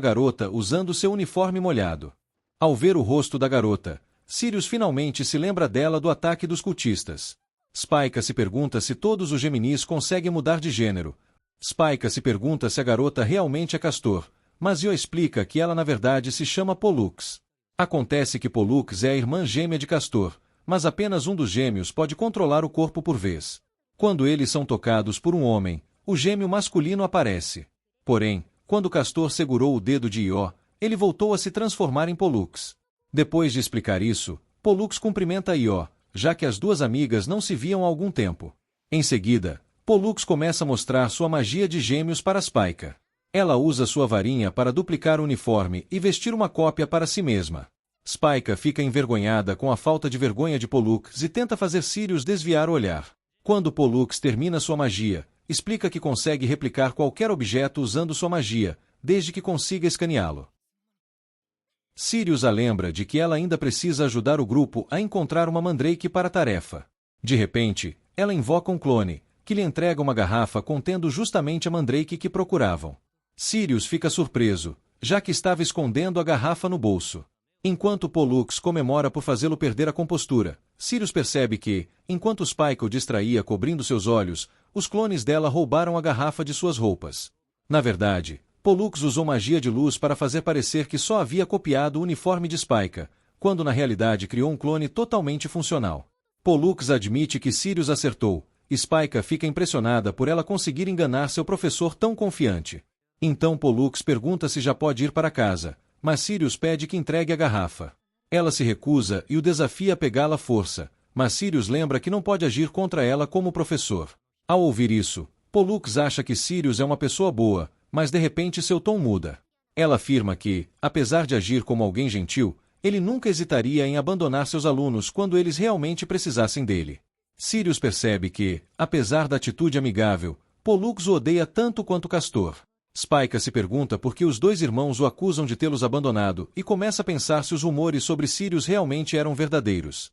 Speaker 1: garota usando seu uniforme molhado. Ao ver o rosto da garota, Sirius finalmente se lembra dela do ataque dos cultistas. Spike se pergunta se todos os Geminis conseguem mudar de gênero. Spike se pergunta se a garota realmente é Castor, mas Io explica que ela na verdade se chama Pollux. Acontece que Pollux é a irmã gêmea de Castor, mas apenas um dos gêmeos pode controlar o corpo por vez. Quando eles são tocados por um homem, o gêmeo masculino aparece. Porém, quando Castor segurou o dedo de Io, ele voltou a se transformar em Pollux. Depois de explicar isso, Pollux cumprimenta Io, já que as duas amigas não se viam há algum tempo. Em seguida, Pollux começa a mostrar sua magia de gêmeos para Spike. Ela usa sua varinha para duplicar o uniforme e vestir uma cópia para si mesma. Spike fica envergonhada com a falta de vergonha de Pollux e tenta fazer Sirius desviar o olhar. Quando Pollux termina sua magia, explica que consegue replicar qualquer objeto usando sua magia, desde que consiga escaneá-lo. Sirius a lembra de que ela ainda precisa ajudar o grupo a encontrar uma mandrake para a tarefa. De repente, ela invoca um clone, que lhe entrega uma garrafa contendo justamente a mandrake que procuravam. Sirius fica surpreso, já que estava escondendo a garrafa no bolso. Enquanto Pollux comemora por fazê-lo perder a compostura, Sirius percebe que, enquanto Spike o distraía cobrindo seus olhos, os clones dela roubaram a garrafa de suas roupas. Na verdade, Pollux usou magia de luz para fazer parecer que só havia copiado o uniforme de Spike, quando na realidade criou um clone totalmente funcional. Pollux admite que Sirius acertou, e Spike fica impressionada por ela conseguir enganar seu professor tão confiante. Então Pollux pergunta se já pode ir para casa, mas Sirius pede que entregue a garrafa. Ela se recusa e o desafia a pegá-la à força, mas Sirius lembra que não pode agir contra ela como professor. Ao ouvir isso, Pollux acha que Sirius é uma pessoa boa, mas de repente seu tom muda. Ela afirma que, apesar de agir como alguém gentil, ele nunca hesitaria em abandonar seus alunos quando eles realmente precisassem dele. Sirius percebe que, apesar da atitude amigável, Pollux o odeia tanto quanto Castor. Spike se pergunta por que os dois irmãos o acusam de tê-los abandonado e começa a pensar se os rumores sobre Sirius realmente eram verdadeiros.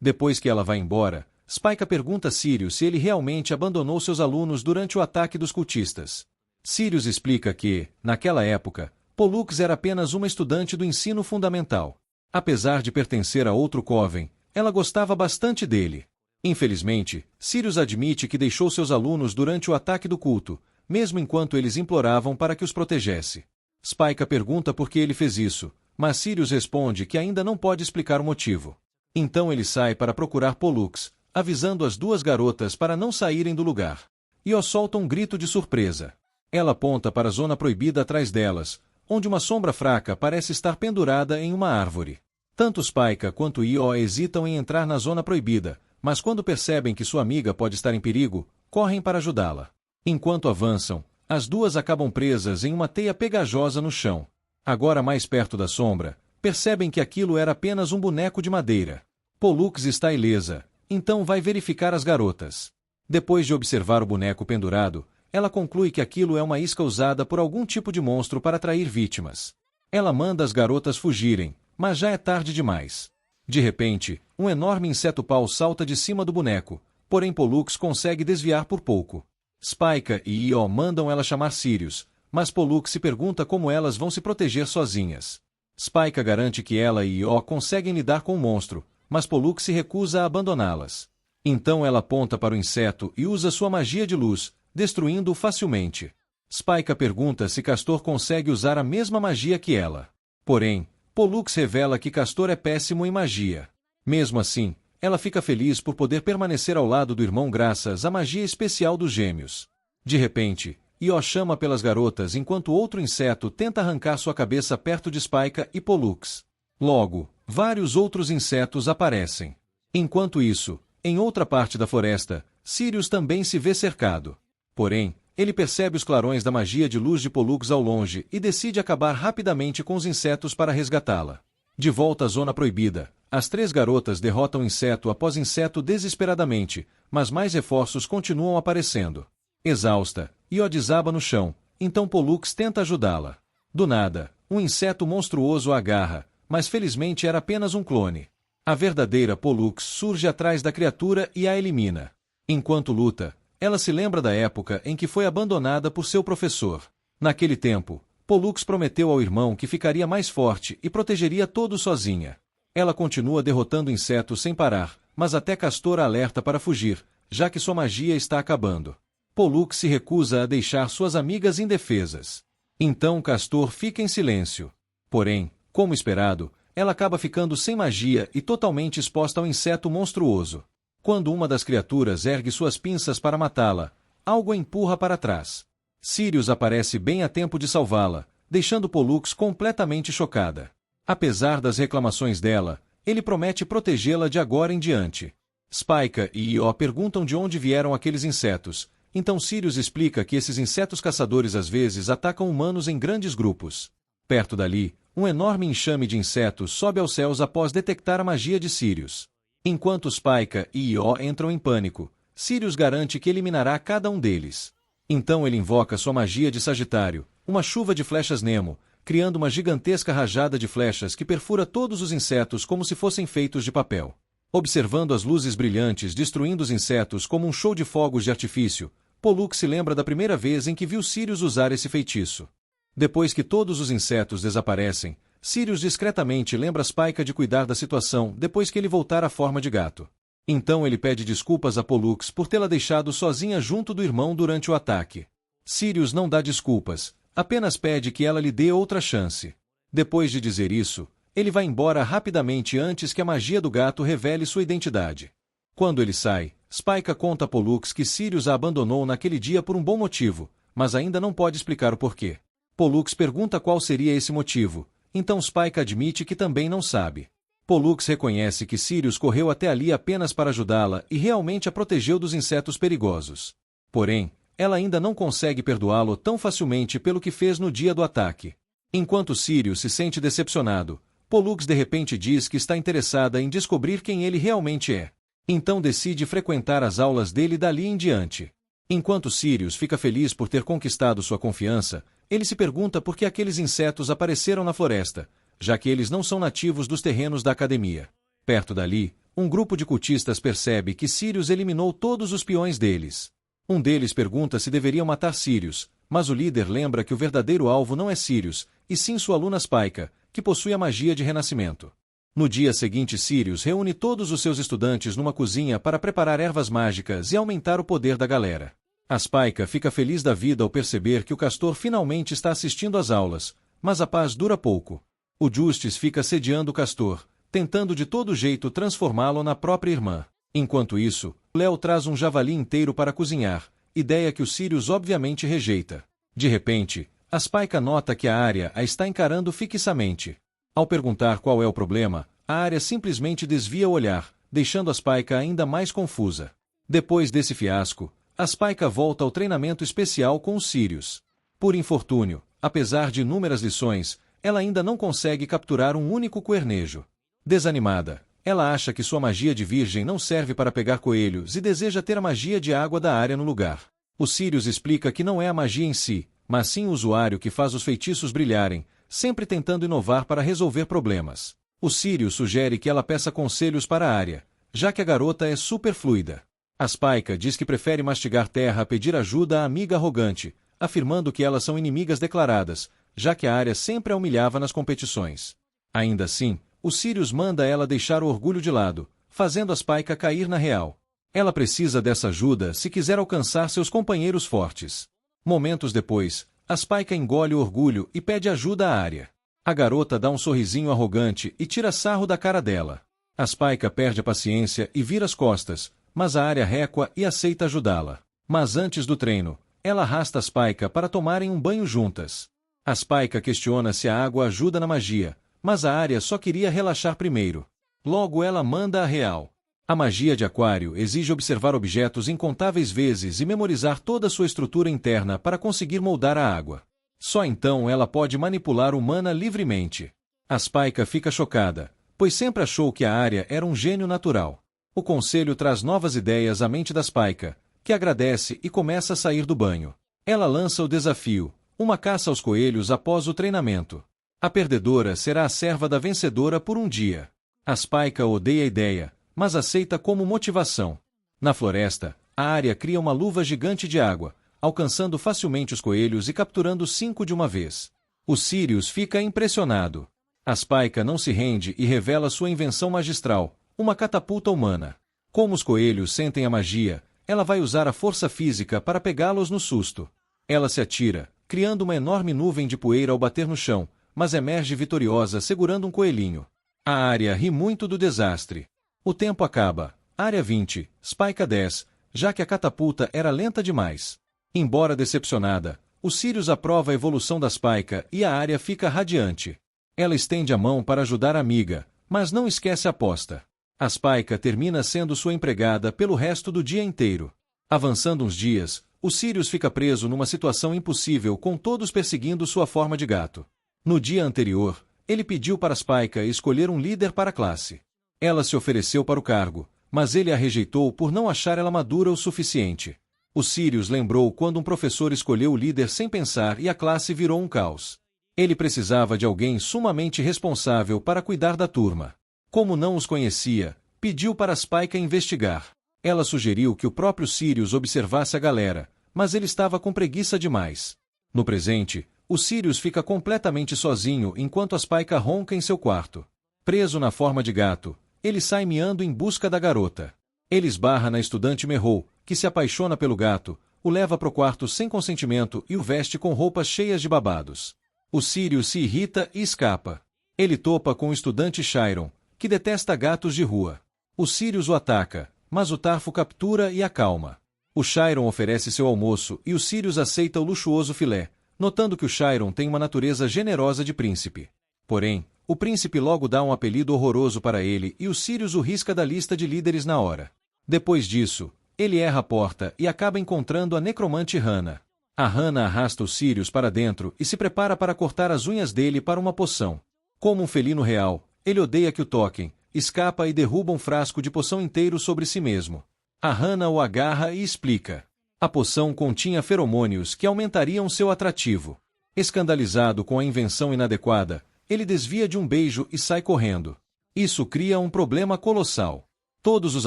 Speaker 1: Depois que ela vai embora, Spike pergunta a Sirius se ele realmente abandonou seus alunos durante o ataque dos cultistas. Sirius explica que, naquela época, Pollux era apenas uma estudante do ensino fundamental. Apesar de pertencer a outro coven, ela gostava bastante dele. Infelizmente, Sirius admite que deixou seus alunos durante o ataque do culto, mesmo enquanto eles imploravam para que os protegesse. Spike pergunta por que ele fez isso, mas Sirius responde que ainda não pode explicar o motivo. Então ele sai para procurar Pollux, avisando as duas garotas para não saírem do lugar. Io solta um grito de surpresa. Ela aponta para a zona proibida atrás delas, onde uma sombra fraca parece estar pendurada em uma árvore. Tanto Spike quanto Io hesitam em entrar na zona proibida, mas quando percebem que sua amiga pode estar em perigo, correm para ajudá-la. Enquanto avançam, as duas acabam presas em uma teia pegajosa no chão. Agora mais perto da sombra, percebem que aquilo era apenas um boneco de madeira. Pollux está ilesa, então vai verificar as garotas. Depois de observar o boneco pendurado, ela conclui que aquilo é uma isca usada por algum tipo de monstro para atrair vítimas. Ela manda as garotas fugirem, mas já é tarde demais. De repente, um enorme inseto-pau salta de cima do boneco, porém Pollux consegue desviar por pouco. Spike e Io mandam ela chamar Sirius, mas Pollux se pergunta como elas vão se proteger sozinhas. Spike garante que ela e Io conseguem lidar com o monstro, mas Pollux se recusa a abandoná-las. Então ela aponta para o inseto e usa sua magia de luz, destruindo-o facilmente. Spike pergunta se Castor consegue usar a mesma magia que ela. Porém, Pollux revela que Castor é péssimo em magia. Mesmo assim, ela fica feliz por poder permanecer ao lado do irmão graças à magia especial dos gêmeos. De repente, Io chama pelas garotas enquanto outro inseto tenta arrancar sua cabeça perto de Spike e Pollux. Logo, vários outros insetos aparecem. Enquanto isso, em outra parte da floresta, Sirius também se vê cercado. Porém, ele percebe os clarões da magia de luz de Pollux ao longe e decide acabar rapidamente com os insetos para resgatá-la. De volta à zona proibida, as três garotas derrotam inseto após inseto desesperadamente, mas mais reforços continuam aparecendo. Exausta, Io desaba no chão, então Pollux tenta ajudá-la. Do nada, um inseto monstruoso a agarra, mas felizmente era apenas um clone. A verdadeira Pollux surge atrás da criatura e a elimina. Enquanto luta, ela se lembra da época em que foi abandonada por seu professor. Naquele tempo, Pollux prometeu ao irmão que ficaria mais forte e protegeria todos sozinha. Ela continua derrotando insetos sem parar, mas até Castor a alerta para fugir, já que sua magia está acabando. Pollux se recusa a deixar suas amigas indefesas. Então Castor fica em silêncio. Porém, como esperado, ela acaba ficando sem magia e totalmente exposta ao inseto monstruoso. Quando uma das criaturas ergue suas pinças para matá-la, algo a empurra para trás. Sirius aparece bem a tempo de salvá-la, deixando Pollux completamente chocada. Apesar das reclamações dela, ele promete protegê-la de agora em diante. Spike e Io perguntam de onde vieram aqueles insetos, então Sirius explica que esses insetos caçadores às vezes atacam humanos em grandes grupos. Perto dali, um enorme enxame de insetos sobe aos céus após detectar a magia de Sirius. Enquanto Spike e Io entram em pânico, Sirius garante que eliminará cada um deles. Então ele invoca sua magia de Sagitário, uma chuva de flechas Nemo, criando uma gigantesca rajada de flechas que perfura todos os insetos como se fossem feitos de papel. Observando as luzes brilhantes destruindo os insetos como um show de fogos de artifício, Pollux se lembra da primeira vez em que viu Sirius usar esse feitiço. Depois que todos os insetos desaparecem, Sirius discretamente lembra Spike de cuidar da situação depois que ele voltar à forma de gato. Então ele pede desculpas a Pollux por tê-la deixado sozinha junto do irmão durante o ataque. Sirius não dá desculpas, apenas pede que ela lhe dê outra chance. Depois de dizer isso, ele vai embora rapidamente antes que a magia do gato revele sua identidade. Quando ele sai, Spike conta a Pollux que Sirius a abandonou naquele dia por um bom motivo, mas ainda não pode explicar o porquê. Pollux pergunta qual seria esse motivo, então Spike admite que também não sabe. Pollux reconhece que Sirius correu até ali apenas para ajudá-la e realmente a protegeu dos insetos perigosos. Porém, ela ainda não consegue perdoá-lo tão facilmente pelo que fez no dia do ataque. Enquanto Sirius se sente decepcionado, Pollux de repente diz que está interessada em descobrir quem ele realmente é. Então decide frequentar as aulas dele dali em diante. Enquanto Sirius fica feliz por ter conquistado sua confiança, ele se pergunta por que aqueles insetos apareceram na floresta, já que eles não são nativos dos terrenos da academia. Perto dali, um grupo de cultistas percebe que Sirius eliminou todos os peões deles. Um deles pergunta se deveriam matar Sirius, mas o líder lembra que o verdadeiro alvo não é Sirius, e sim sua aluna Spyka, que possui a magia de renascimento. No dia seguinte, Sirius reúne todos os seus estudantes numa cozinha para preparar ervas mágicas e aumentar o poder da galera. A Spyka fica feliz da vida ao perceber que o Castor finalmente está assistindo às aulas, mas a paz dura pouco. O Justice fica assediando o Castor, tentando de todo jeito transformá-lo na própria irmã. Enquanto isso, Léo traz um javali inteiro para cozinhar, ideia que o Sirius obviamente rejeita. De repente, a Spyka nota que a Arya a está encarando fixamente. Ao perguntar qual é o problema, a Arya simplesmente desvia o olhar, deixando a Spyka ainda mais confusa. Depois desse fiasco, a Spyka volta ao treinamento especial com os Sirius. Por infortúnio, apesar de inúmeras lições, ela ainda não consegue capturar um único coernejo. Desanimada, ela acha que sua magia de virgem não serve para pegar coelhos e deseja ter a magia de água da Arya no lugar. O Sirius explica que não é a magia em si, mas sim o usuário que faz os feitiços brilharem, sempre tentando inovar para resolver problemas. O Sirius sugere que ela peça conselhos para a Arya, já que a garota é super fluida. A Spyka diz que prefere mastigar terra a pedir ajuda à amiga arrogante, afirmando que elas são inimigas declaradas, já que a Arya sempre a humilhava nas competições. Ainda assim, o Sirius manda ela deixar o orgulho de lado, fazendo a Spyka cair na real. Ela precisa dessa ajuda se quiser alcançar seus companheiros fortes. Momentos depois, a Spyka engole o orgulho e pede ajuda à Arya. A garota dá um sorrisinho arrogante e tira sarro da cara dela. A Spyka perde a paciência e vira as costas, mas a Arya recua e aceita ajudá-la. Mas antes do treino, ela arrasta a Spyka para tomarem um banho juntas. A Spyka questiona se a água ajuda na magia, mas a Arya só queria relaxar primeiro. Logo ela manda a real. A magia de Aquário exige observar objetos incontáveis vezes e memorizar toda a sua estrutura interna para conseguir moldar a água. Só então ela pode manipular o mana livremente. A Spyka fica chocada, pois sempre achou que a Arya era um gênio natural. O conselho traz novas ideias à mente da Spyka, que agradece e começa a sair do banho. Ela lança o desafio, uma caça aos coelhos após o treinamento. A perdedora será a serva da vencedora por um dia. A Spyka odeia a ideia, mas aceita como motivação. Na floresta, a Arya cria uma luva gigante de água, alcançando facilmente os coelhos e capturando 5 de uma vez. O Sirius fica impressionado. A Spyka não se rende e revela sua invenção magistral, uma catapulta humana. Como os coelhos sentem a magia, ela vai usar a força física para pegá-los no susto. Ela se atira, criando uma enorme nuvem de poeira ao bater no chão, mas emerge vitoriosa segurando um coelhinho. A Arya ri muito do desastre. O tempo acaba. Arya 20, Spyka 10, já que a catapulta era lenta demais. Embora decepcionada, o Sirius aprova a evolução da Spyka e a Arya fica radiante. Ela estende a mão para ajudar a amiga, mas não esquece a aposta. A Spyka termina sendo sua empregada pelo resto do dia inteiro. Avançando uns dias, o Sirius fica preso numa situação impossível com todos perseguindo sua forma de gato. No dia anterior, ele pediu para Spyka escolher um líder para a classe. Ela se ofereceu para o cargo, mas ele a rejeitou por não achar ela madura o suficiente. O Sirius lembrou quando um professor escolheu o líder sem pensar e a classe virou um caos. Ele precisava de alguém sumamente responsável para cuidar da turma. Como não os conhecia, pediu para Spyka investigar. Ela sugeriu que o próprio Sirius observasse a galera, mas ele estava com preguiça demais. No presente, o Sirius fica completamente sozinho enquanto a Spyka ronca em seu quarto. Preso na forma de gato, ele sai miando em busca da garota. Ele esbarra na estudante Merrow, que se apaixona pelo gato, o leva pro quarto sem consentimento e o veste com roupas cheias de babados. O Sirius se irrita e escapa. Ele topa com o estudante Chiron, que detesta gatos de rua. O Sirius o ataca, mas o Tarfo captura e acalma. O Chiron oferece seu almoço e o Sirius aceita o luxuoso filé, notando que o Chiron tem uma natureza generosa de príncipe. Porém, o príncipe logo dá um apelido horroroso para ele e o Sirius o risca da lista de líderes na hora. Depois disso, ele erra a porta e acaba encontrando a necromante Hannah. A Hannah arrasta o Sirius para dentro e se prepara para cortar as unhas dele para uma poção. Como um felino real, ele odeia que o toquem, escapa e derruba um frasco de poção inteiro sobre si mesmo. A Hannah o agarra e explica. A poção continha feromônios que aumentariam seu atrativo. Escandalizado com a invenção inadequada, ele desvia de um beijo e sai correndo. Isso cria um problema colossal. Todos os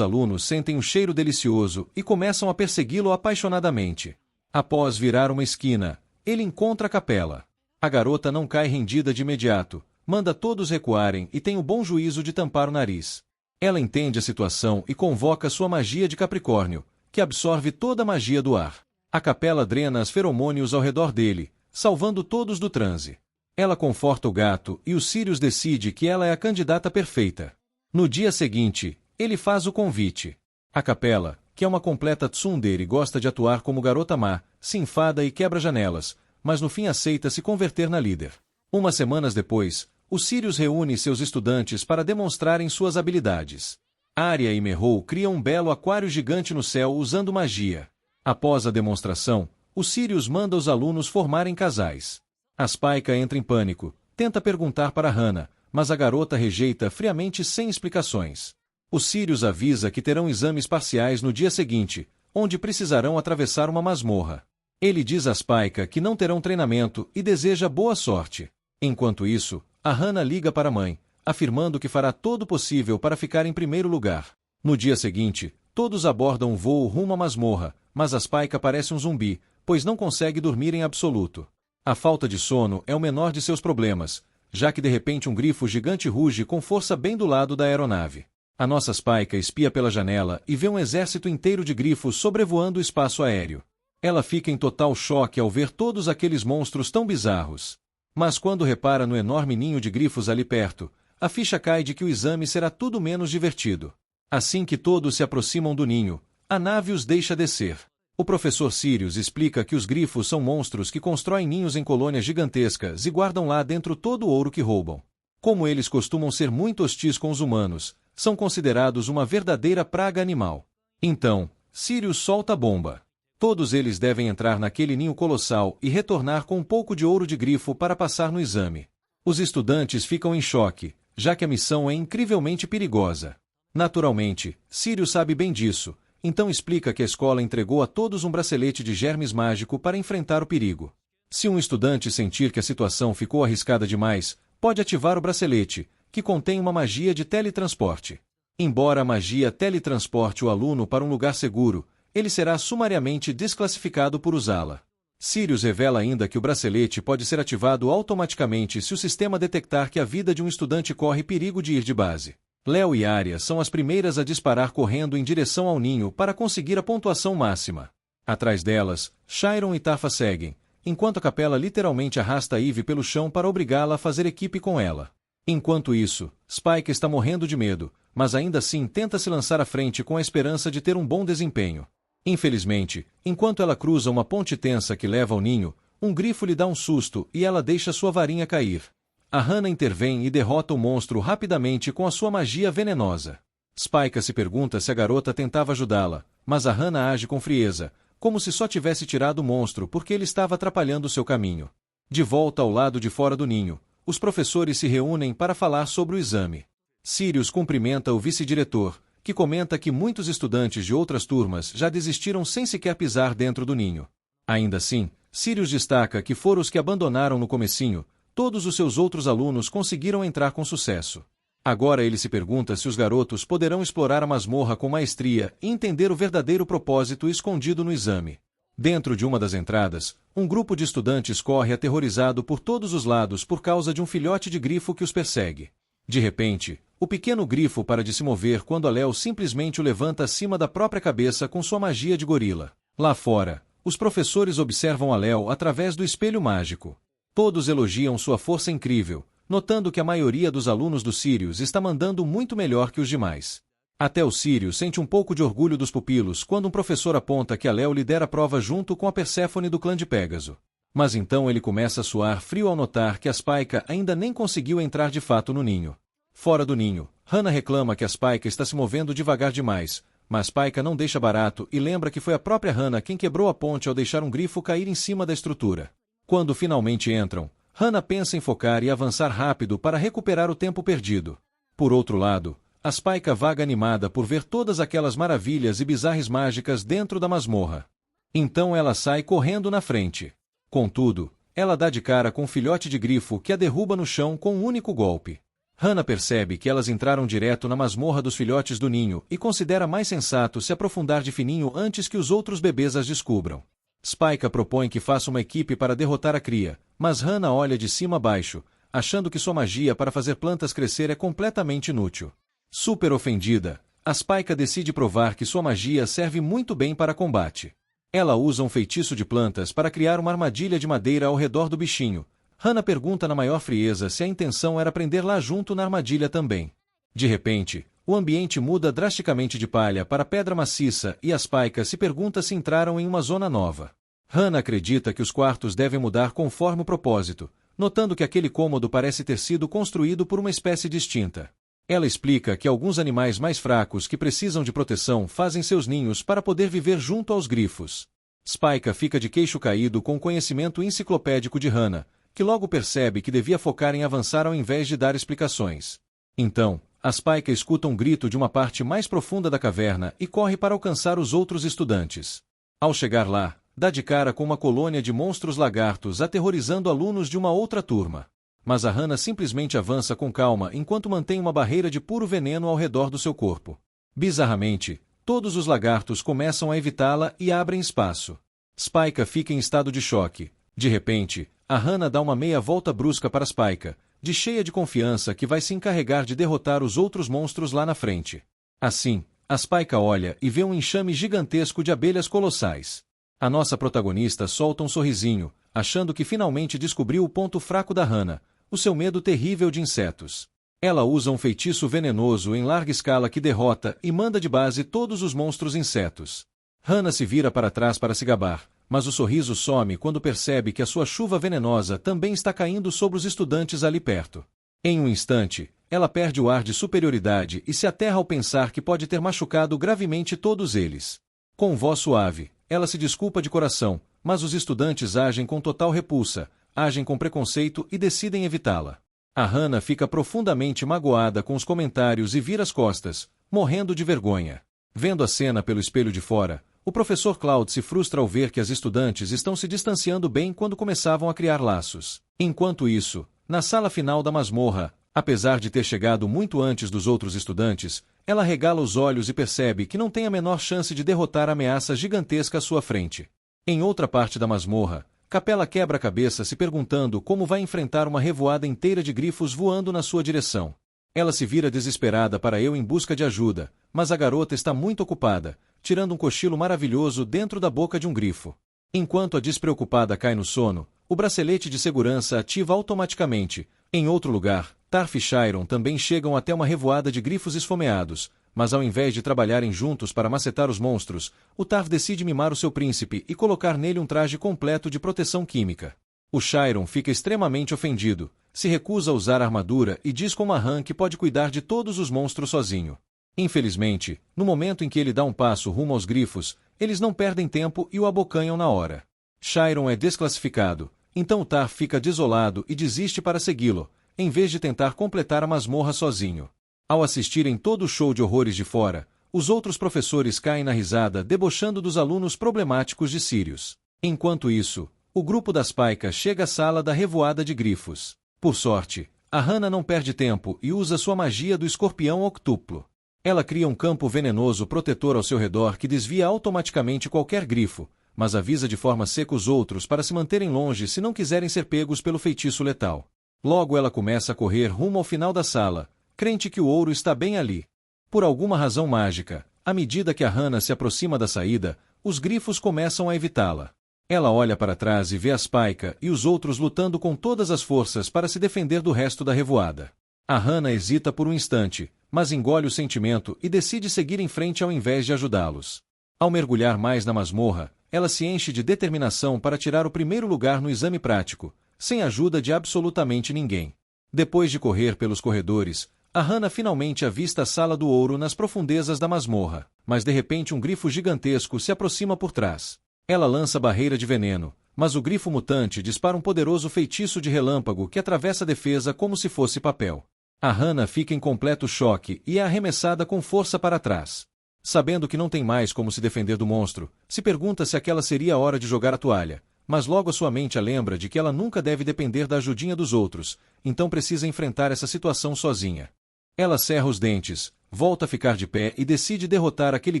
Speaker 1: alunos sentem um cheiro delicioso e começam a persegui-lo apaixonadamente. Após virar uma esquina, ele encontra a capela. A garota não cai rendida de imediato, manda todos recuarem e tem o bom juízo de tampar o nariz. Ela entende a situação e convoca sua magia de Capricórnio, que absorve toda a magia do ar. A capela drena os feromônios ao redor dele, salvando todos do transe. Ela conforta o gato e o Sirius decide que ela é a candidata perfeita. No dia seguinte, ele faz o convite. A capela, que é uma completa tsundere e gosta de atuar como garota má, se enfada e quebra janelas, mas no fim aceita se converter na líder. Umas semanas depois, o Sirius reúne seus estudantes para demonstrarem suas habilidades. Arya e Merrow criam um belo aquário gigante no céu usando magia. Após a demonstração, o Sirius manda os alunos formarem casais. A Spike entra em pânico, tenta perguntar para Hannah, mas a garota rejeita friamente sem explicações. O Sirius avisa que terão exames parciais no dia seguinte, onde precisarão atravessar uma masmorra. Ele diz a Spike que não terão treinamento e deseja boa sorte. Enquanto isso, a Hannah liga para a mãe, afirmando que fará todo o possível para ficar em primeiro lugar. No dia seguinte, todos abordam um voo rumo à masmorra, mas a Spike parece um zumbi, pois não consegue dormir em absoluto. A falta de sono é o menor de seus problemas, já que de repente um grifo gigante ruge com força bem do lado da aeronave. A nossa Spike espia pela janela e vê um exército inteiro de grifos sobrevoando o espaço aéreo. Ela fica em total choque ao ver todos aqueles monstros tão bizarros. Mas quando repara no enorme ninho de grifos ali perto, a ficha cai de que o exame será tudo menos divertido. Assim que todos se aproximam do ninho, a nave os deixa descer. O professor Sirius explica que os grifos são monstros que constroem ninhos em colônias gigantescas e guardam lá dentro todo o ouro que roubam. Como eles costumam ser muito hostis com os humanos, são considerados uma verdadeira praga animal. Então, Sirius solta a bomba. Todos eles devem entrar naquele ninho colossal e retornar com um pouco de ouro de grifo para passar no exame. Os estudantes ficam em choque, já que a missão é incrivelmente perigosa. Naturalmente, Sirius sabe bem disso, então explica que a escola entregou a todos um bracelete de germes mágico para enfrentar o perigo. Se um estudante sentir que a situação ficou arriscada demais, pode ativar o bracelete, que contém uma magia de teletransporte. Embora a magia teletransporte o aluno para um lugar seguro, ele será sumariamente desclassificado por usá-la. Sirius revela ainda que o bracelete pode ser ativado automaticamente se o sistema detectar que a vida de um estudante corre perigo de ir de base. Léo e Arya são as primeiras a disparar correndo em direção ao ninho para conseguir a pontuação máxima. Atrás delas, Chiron e Tafa seguem, enquanto a capela literalmente arrasta Eve pelo chão para obrigá-la a fazer equipe com ela. Enquanto isso, Spike está morrendo de medo, mas ainda assim tenta se lançar à frente com a esperança de ter um bom desempenho. Infelizmente, enquanto ela cruza uma ponte tensa que leva ao ninho, um grifo lhe dá um susto e ela deixa sua varinha cair. A Hannah intervém e derrota o monstro rapidamente com a sua magia venenosa. Spike se pergunta se a garota tentava ajudá-la, mas a Hannah age com frieza, como se só tivesse tirado o monstro porque ele estava atrapalhando seu caminho. De volta ao lado de fora do ninho, os professores se reúnem para falar sobre o exame. Sirius cumprimenta o vice-diretor, que comenta que muitos estudantes de outras turmas já desistiram sem sequer pisar dentro do ninho. Ainda assim, Sirius destaca que foram os que abandonaram no comecinho, todos os seus outros alunos conseguiram entrar com sucesso. Agora ele se pergunta se os garotos poderão explorar a masmorra com maestria e entender o verdadeiro propósito escondido no exame. Dentro de uma das entradas, um grupo de estudantes corre aterrorizado por todos os lados por causa de um filhote de grifo que os persegue. De repente, o pequeno grifo para de se mover quando a Léo simplesmente o levanta acima da própria cabeça com sua magia de gorila. Lá fora, os professores observam a Léo através do espelho mágico. Todos elogiam sua força incrível, notando que a maioria dos alunos do Sirius está mandando muito melhor que os demais. Até o Sirius sente um pouco de orgulho dos pupilos quando um professor aponta que a Léo lidera a prova junto com a Perséfone do clã de Pégaso. Mas então ele começa a suar frio ao notar que a Spike ainda nem conseguiu entrar de fato no ninho. Fora do ninho, Hannah reclama que a Spike está se movendo devagar demais, mas Spike não deixa barato e lembra que foi a própria Hannah quem quebrou a ponte ao deixar um grifo cair em cima da estrutura. Quando finalmente entram, Hannah pensa em focar e avançar rápido para recuperar o tempo perdido. Por outro lado, a Spike vaga animada por ver todas aquelas maravilhas e bizarras mágicas dentro da masmorra. Então ela sai correndo na frente. Contudo, ela dá de cara com um filhote de grifo que a derruba no chão com um único golpe. Hannah percebe que elas entraram direto na masmorra dos filhotes do ninho e considera mais sensato se aprofundar de fininho antes que os outros bebês as descubram. Spike propõe que faça uma equipe para derrotar a cria, mas Hannah olha de cima a baixo, achando que sua magia para fazer plantas crescer é completamente inútil. Super ofendida, a Spike decide provar que sua magia serve muito bem para combate. Ela usa um feitiço de plantas para criar uma armadilha de madeira ao redor do bichinho. Hannah pergunta na maior frieza se a intenção era prender lá junto na armadilha também. De repente, o ambiente muda drasticamente de palha para pedra maciça e a Spike se pergunta se entraram em uma zona nova. Hannah acredita que os quartos devem mudar conforme o propósito, notando que aquele cômodo parece ter sido construído por uma espécie distinta. Ela explica que alguns animais mais fracos que precisam de proteção fazem seus ninhos para poder viver junto aos grifos. Spike fica de queixo caído com o conhecimento enciclopédico de Hannah, que logo percebe que devia focar em avançar ao invés de dar explicações. Então, a Spike escuta um grito de uma parte mais profunda da caverna e corre para alcançar os outros estudantes. Ao chegar lá, dá de cara com uma colônia de monstros lagartos aterrorizando alunos de uma outra turma. Mas a Hannah simplesmente avança com calma enquanto mantém uma barreira de puro veneno ao redor do seu corpo. Bizarramente, todos os lagartos começam a evitá-la e abrem espaço. Spike fica em estado de choque. De repente, a Hannah dá uma meia volta brusca para Spike, de cheia de confiança que vai se encarregar de derrotar os outros monstros lá na frente. Assim, a Spike olha e vê um enxame gigantesco de abelhas colossais. A nossa protagonista solta um sorrisinho, achando que finalmente descobriu o ponto fraco da Hannah, o seu medo terrível de insetos. Ela usa um feitiço venenoso em larga escala que derrota e manda de base todos os monstros insetos. Hannah se vira para trás para se gabar, mas o sorriso some quando percebe que a sua chuva venenosa também está caindo sobre os estudantes ali perto. Em um instante, ela perde o ar de superioridade e se aterra ao pensar que pode ter machucado gravemente todos eles. Com voz suave, ela se desculpa de coração, mas os estudantes agem com total repulsa, agem com preconceito e decidem evitá-la. A Hannah fica profundamente magoada com os comentários e vira as costas, morrendo de vergonha. Vendo a cena pelo espelho de fora, o professor Cloud se frustra ao ver que as estudantes estão se distanciando bem quando começavam a criar laços. Enquanto isso, na sala final da masmorra, apesar de ter chegado muito antes dos outros estudantes, ela regala os olhos e percebe que não tem a menor chance de derrotar a ameaça gigantesca à sua frente. Em outra parte da masmorra, Capela quebra a cabeça se perguntando como vai enfrentar uma revoada inteira de grifos voando na sua direção. Ela se vira desesperada para Eu em busca de ajuda, mas a garota está muito ocupada, tirando um cochilo maravilhoso dentro da boca de um grifo. Enquanto a despreocupada cai no sono, o bracelete de segurança ativa automaticamente. Em outro lugar, Tarf e Chiron também chegam até uma revoada de grifos esfomeados, mas ao invés de trabalharem juntos para macetar os monstros, o Tarf decide mimar o seu príncipe e colocar nele um traje completo de proteção química. O Chiron fica extremamente ofendido, se recusa a usar a armadura e diz com Mahan que pode cuidar de todos os monstros sozinho. Infelizmente, no momento em que ele dá um passo rumo aos grifos, eles não perdem tempo e o abocanham na hora. Chiron é desclassificado, então o Tarf fica desolado e desiste para segui-lo, em vez de tentar completar a masmorra sozinho. Ao assistirem todo o show de horrores de fora, os outros professores caem na risada debochando dos alunos problemáticos de Sirius. Enquanto isso, o grupo das Paicas chega à sala da revoada de grifos. Por sorte, a Hannah não perde tempo e usa sua magia do escorpião octuplo. Ela cria um campo venenoso protetor ao seu redor que desvia automaticamente qualquer grifo, mas avisa de forma seca os outros para se manterem longe se não quiserem ser pegos pelo feitiço letal. Logo ela começa a correr rumo ao final da sala, crente que o ouro está bem ali. Por alguma razão mágica, à medida que a Hannah se aproxima da saída, os grifos começam a evitá-la. Ela olha para trás e vê a Spike e os outros lutando com todas as forças para se defender do resto da revoada. A Hannah hesita por um instante, mas engole o sentimento e decide seguir em frente ao invés de ajudá-los. Ao mergulhar mais na masmorra, ela se enche de determinação para tirar o primeiro lugar no exame prático, sem ajuda de absolutamente ninguém. Depois de correr pelos corredores, a Hannah finalmente avista a Sala do Ouro nas profundezas da masmorra, mas de repente um grifo gigantesco se aproxima por trás. Ela lança barreira de veneno, mas o grifo mutante dispara um poderoso feitiço de relâmpago que atravessa a defesa como se fosse papel. A Hannah fica em completo choque e é arremessada com força para trás. Sabendo que não tem mais como se defender do monstro, se pergunta se aquela seria a hora de jogar a toalha, mas logo a sua mente a lembra de que ela nunca deve depender da ajudinha dos outros, então precisa enfrentar essa situação sozinha. Ela cerra os dentes, volta a ficar de pé e decide derrotar aquele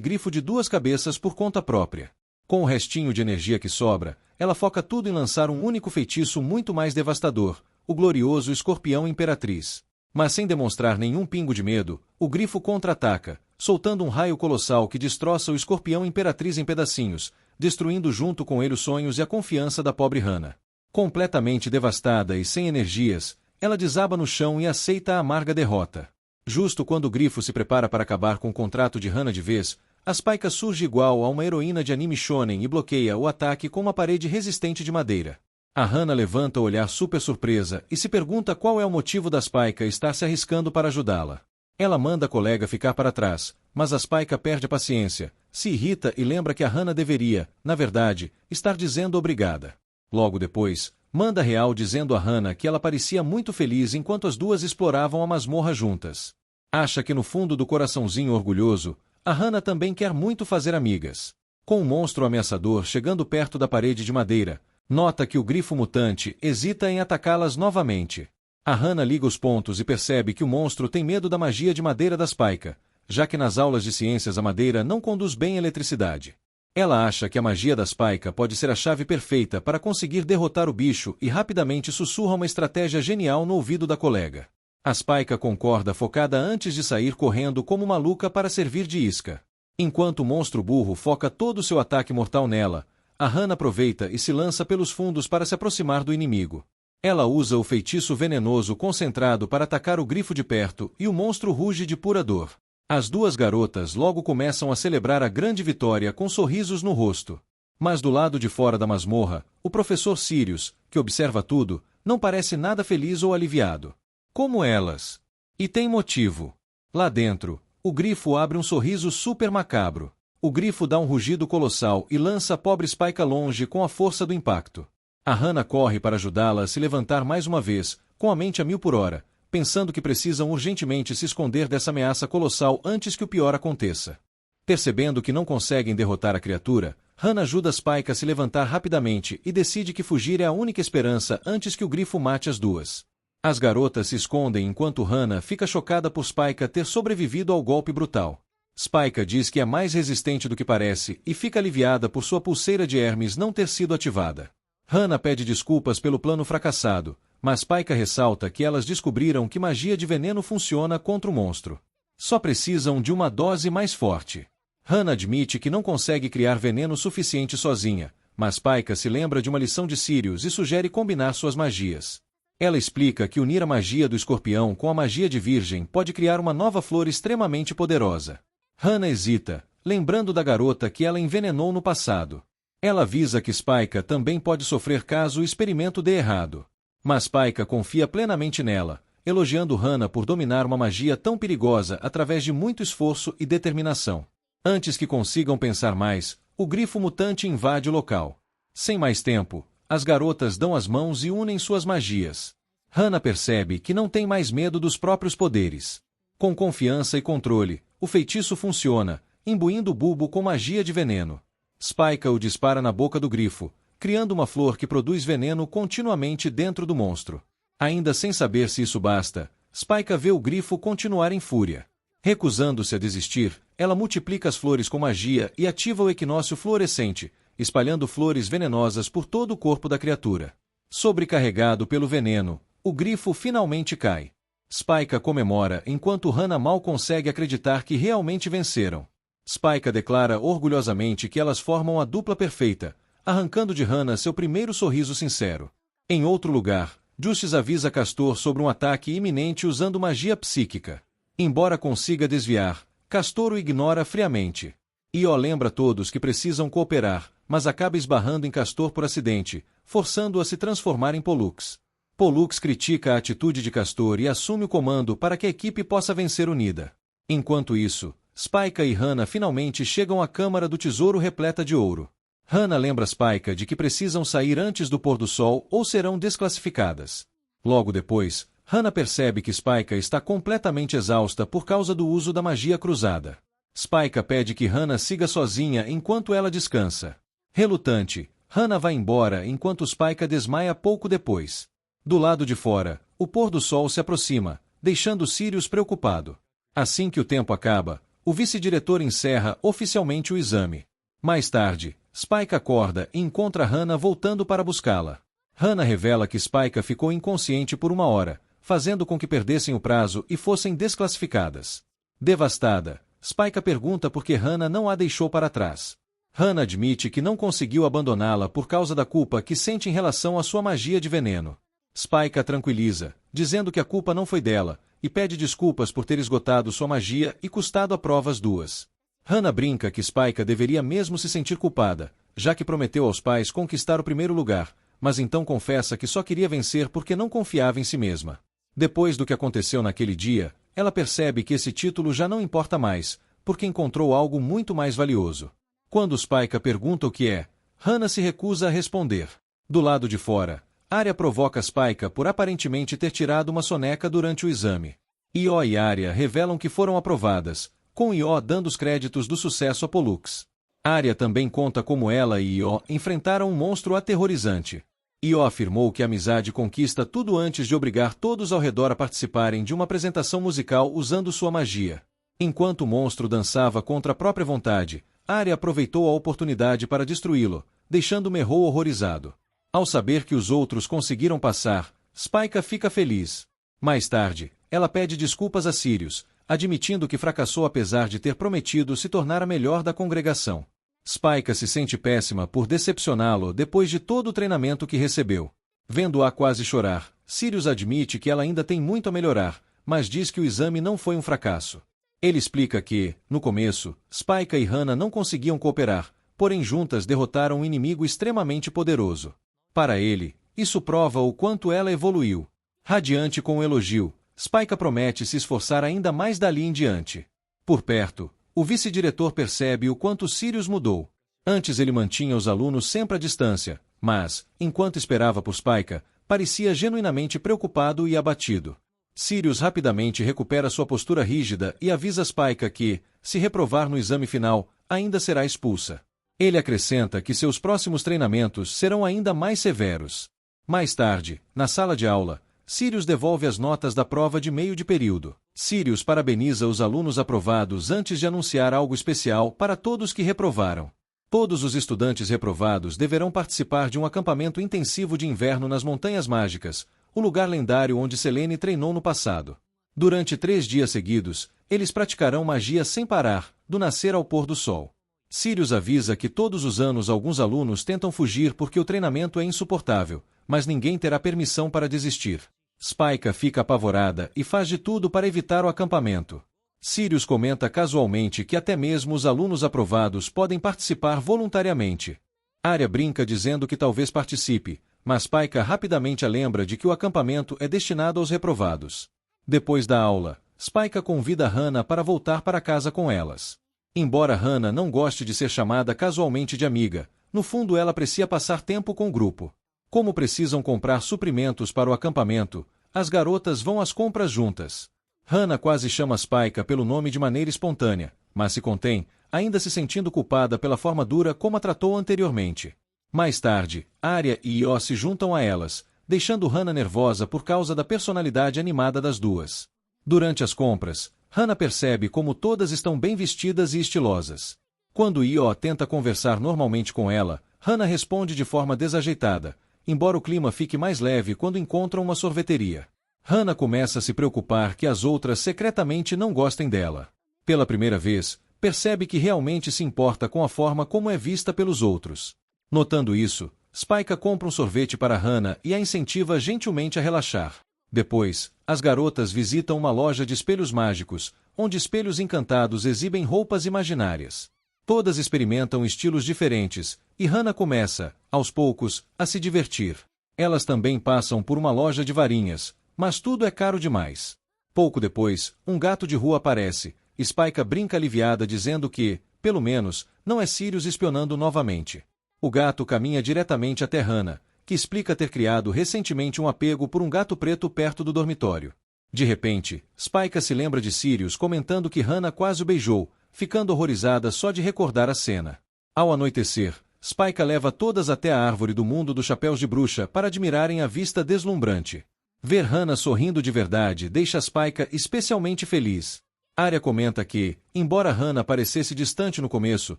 Speaker 1: grifo de duas cabeças por conta própria. Com o restinho de energia que sobra, ela foca tudo em lançar um único feitiço muito mais devastador, o glorioso Escorpião Imperatriz. Mas sem demonstrar nenhum pingo de medo, o grifo contra-ataca, soltando um raio colossal que destroça o Escorpião Imperatriz em pedacinhos, destruindo junto com ele os sonhos e a confiança da pobre Hana. Completamente devastada e sem energias, ela desaba no chão e aceita a amarga derrota. Justo quando o grifo se prepara para acabar com o contrato de Hana de vez, a Spike surge igual a uma heroína de anime shonen e bloqueia o ataque com uma parede resistente de madeira. A Hana levanta o olhar super surpresa e se pergunta qual é o motivo da Spike estar se arriscando para ajudá-la. Ela manda a colega ficar para trás, mas a Spike perde a paciência, se irrita e lembra que a Hana deveria, na verdade, estar dizendo obrigada. Logo depois, manda real dizendo a Hana que ela parecia muito feliz enquanto as duas exploravam a masmorra juntas. Acha que no fundo do coraçãozinho orgulhoso, a Hana também quer muito fazer amigas. Com o monstro ameaçador chegando perto da parede de madeira, nota que o grifo mutante hesita em atacá-las novamente. A Hana liga os pontos e percebe que o monstro tem medo da magia de madeira da Spike, já que nas aulas de ciências a madeira não conduz bem a eletricidade. Ela acha que a magia da Spike pode ser a chave perfeita para conseguir derrotar o bicho e rapidamente sussurra uma estratégia genial no ouvido da colega. A Spike concorda focada antes de sair correndo como maluca para servir de isca. Enquanto o monstro burro foca todo o seu ataque mortal nela, a Hana aproveita e se lança pelos fundos para se aproximar do inimigo. Ela usa o feitiço venenoso concentrado para atacar o grifo de perto e o monstro ruge de pura dor. As duas garotas logo começam a celebrar a grande vitória com sorrisos no rosto. Mas do lado de fora da masmorra, o professor Sirius, que observa tudo, não parece nada feliz ou aliviado. Como elas. E tem motivo. Lá dentro, o grifo abre um sorriso super macabro. O grifo dá um rugido colossal e lança a pobre Spike longe com a força do impacto. A Hana corre para ajudá-la a se levantar mais uma vez, com a mente a 1000 por hora, pensando que precisam urgentemente se esconder dessa ameaça colossal antes que o pior aconteça. Percebendo que não conseguem derrotar a criatura, Hana ajuda Spike a se levantar rapidamente e decide que fugir é a única esperança antes que o grifo mate as duas. As garotas se escondem enquanto Hana fica chocada por Spike ter sobrevivido ao golpe brutal. Spike diz que é mais resistente do que parece e fica aliviada por sua pulseira de Hermes não ter sido ativada. Hana pede desculpas pelo plano fracassado, mas Spike ressalta que elas descobriram que magia de veneno funciona contra o monstro. Só precisam de uma dose mais forte. Hana admite que não consegue criar veneno suficiente sozinha, mas Spike se lembra de uma lição de Sirius e sugere combinar suas magias. Ela explica que unir a magia do escorpião com a magia de virgem pode criar uma nova flor extremamente poderosa. Hana hesita, lembrando da garota que ela envenenou no passado. Ela avisa que Spike também pode sofrer caso o experimento dê errado. Mas Spike confia plenamente nela, elogiando Hana por dominar uma magia tão perigosa através de muito esforço e determinação. Antes que consigam pensar mais, o grifo mutante invade o local. Sem mais tempo, as garotas dão as mãos e unem suas magias. Hana percebe que não tem mais medo dos próprios poderes. Com confiança e controle, o feitiço funciona, imbuindo o bulbo com magia de veneno. Spike o dispara na boca do grifo, criando uma flor que produz veneno continuamente dentro do monstro. Ainda sem saber se isso basta, Spike vê o grifo continuar em fúria. Recusando-se a desistir, ela multiplica as flores com magia e ativa o equinócio fluorescente, espalhando flores venenosas por todo o corpo da criatura. Sobrecarregado pelo veneno, o grifo finalmente cai. Spike comemora enquanto Hana mal consegue acreditar que realmente venceram. Spike declara orgulhosamente que elas formam a dupla perfeita, arrancando de Hana seu primeiro sorriso sincero. Em outro lugar, Justice avisa Castor sobre um ataque iminente usando magia psíquica. Embora consiga desviar, Castor o ignora friamente. Io lembra a todos que precisam cooperar, mas acaba esbarrando em Castor por acidente, forçando-o a se transformar em Pollux. Pollux critica a atitude de Castor e assume o comando para que a equipe possa vencer unida. Enquanto isso, Spike e Hana finalmente chegam à Câmara do Tesouro repleta de ouro. Hana lembra Spike de que precisam sair antes do pôr do sol ou serão desclassificadas. Logo depois, Hana percebe que Spike está completamente exausta por causa do uso da magia cruzada. Spike pede que Hannah siga sozinha enquanto ela descansa. Relutante, Hannah vai embora enquanto Spike desmaia pouco depois. Do lado de fora, o pôr do sol se aproxima, deixando Sirius preocupado. Assim que o tempo acaba, o vice-diretor encerra oficialmente o exame. Mais tarde, Spike acorda e encontra Hannah voltando para buscá-la. Hannah revela que Spike ficou inconsciente por 1 hora, fazendo com que perdessem o prazo e fossem desclassificadas. Devastada, Spike pergunta por que Hannah não a deixou para trás. Hannah admite que não conseguiu abandoná-la por causa da culpa que sente em relação à sua magia de veneno. Spike a tranquiliza, dizendo que a culpa não foi dela, e pede desculpas por ter esgotado sua magia e custado a prova as duas. Hannah brinca que Spike deveria mesmo se sentir culpada, já que prometeu aos pais conquistar o primeiro lugar, mas então confessa que só queria vencer porque não confiava em si mesma. Depois do que aconteceu naquele dia, ela percebe que esse título já não importa mais, porque encontrou algo muito mais valioso. Quando Spike pergunta o que é, Hannah se recusa a responder. Do lado de fora, Arya provoca Spike por aparentemente ter tirado uma soneca durante o exame. Io e Arya revelam que foram aprovadas, com Io dando os créditos do sucesso a Pollux. Arya também conta como ela e Io enfrentaram um monstro aterrorizante. Io afirmou que a amizade conquista tudo antes de obrigar todos ao redor a participarem de uma apresentação musical usando sua magia. Enquanto o monstro dançava contra a própria vontade, Arya aproveitou a oportunidade para destruí-lo, deixando Merrow horrorizado. Ao saber que os outros conseguiram passar, Spike fica feliz. Mais tarde, ela pede desculpas a Sirius, admitindo que fracassou apesar de ter prometido se tornar a melhor da congregação. Spike se sente péssima por decepcioná-lo depois de todo o treinamento que recebeu. Vendo-a quase chorar, Sirius admite que ela ainda tem muito a melhorar, mas diz que o exame não foi um fracasso. Ele explica que, no começo, Spike e Hannah não conseguiam cooperar, porém juntas derrotaram um inimigo extremamente poderoso. Para ele, isso prova o quanto ela evoluiu. Radiante com o elogio, Spike promete se esforçar ainda mais dali em diante. Por perto, o vice-diretor percebe o quanto Sirius mudou. Antes ele mantinha os alunos sempre à distância, mas, enquanto esperava por Spike, parecia genuinamente preocupado e abatido. Sirius rapidamente recupera sua postura rígida e avisa Spike que, se reprovar no exame final, ainda será expulsa. Ele acrescenta que seus próximos treinamentos serão ainda mais severos. Mais tarde, na sala de aula, Sirius devolve as notas da prova de meio de período. Sirius parabeniza os alunos aprovados antes de anunciar algo especial para todos que reprovaram. Todos os estudantes reprovados deverão participar de um acampamento intensivo de inverno nas Montanhas Mágicas, o lugar lendário onde Selene treinou no passado. Durante 3 dias seguidos, eles praticarão magia sem parar, do nascer ao pôr do sol. Sirius avisa que todos os anos alguns alunos tentam fugir porque o treinamento é insuportável, mas ninguém terá permissão para desistir. Spike fica apavorada e faz de tudo para evitar o acampamento. Sirius comenta casualmente que até mesmo os alunos aprovados podem participar voluntariamente. Arya brinca dizendo que talvez participe, mas Spike rapidamente a lembra de que o acampamento é destinado aos reprovados. Depois da aula, Spike convida Hannah para voltar para casa com elas. Embora Hannah não goste de ser chamada casualmente de amiga, no fundo ela aprecia passar tempo com o grupo. Como precisam comprar suprimentos para o acampamento, as garotas vão às compras juntas. Hannah quase chama Spike pelo nome de maneira espontânea, mas se contém, ainda se sentindo culpada pela forma dura como a tratou anteriormente. Mais tarde, Arya e Io se juntam a elas, deixando Hannah nervosa por causa da personalidade animada das duas. Durante as compras, Hannah percebe como todas estão bem vestidas e estilosas. Quando Io tenta conversar normalmente com ela, Hannah responde de forma desajeitada, embora o clima fique mais leve quando encontram uma sorveteria. Hannah começa a se preocupar que as outras secretamente não gostem dela. Pela primeira vez, percebe que realmente se importa com a forma como é vista pelos outros. Notando isso, Spike compra um sorvete para Hannah e a incentiva gentilmente a relaxar. Depois, as garotas visitam uma loja de espelhos mágicos, onde espelhos encantados exibem roupas imaginárias. Todas experimentam estilos diferentes, e Hannah começa, aos poucos, a se divertir. Elas também passam por uma loja de varinhas, mas tudo é caro demais. Pouco depois, um gato de rua aparece. Spike brinca aliviada dizendo que, pelo menos, não é Sirius espionando novamente. O gato caminha diretamente até Hannah, que explica ter criado recentemente um apego por um gato preto perto do dormitório. De repente, Spike se lembra de Sirius comentando que Hannah quase o beijou, ficando horrorizada só de recordar a cena. Ao anoitecer, Spike leva todas até a árvore do mundo dos chapéus de bruxa para admirarem a vista deslumbrante. Ver Hannah sorrindo de verdade deixa Spike especialmente feliz. Arya comenta que, embora Hannah parecesse distante no começo,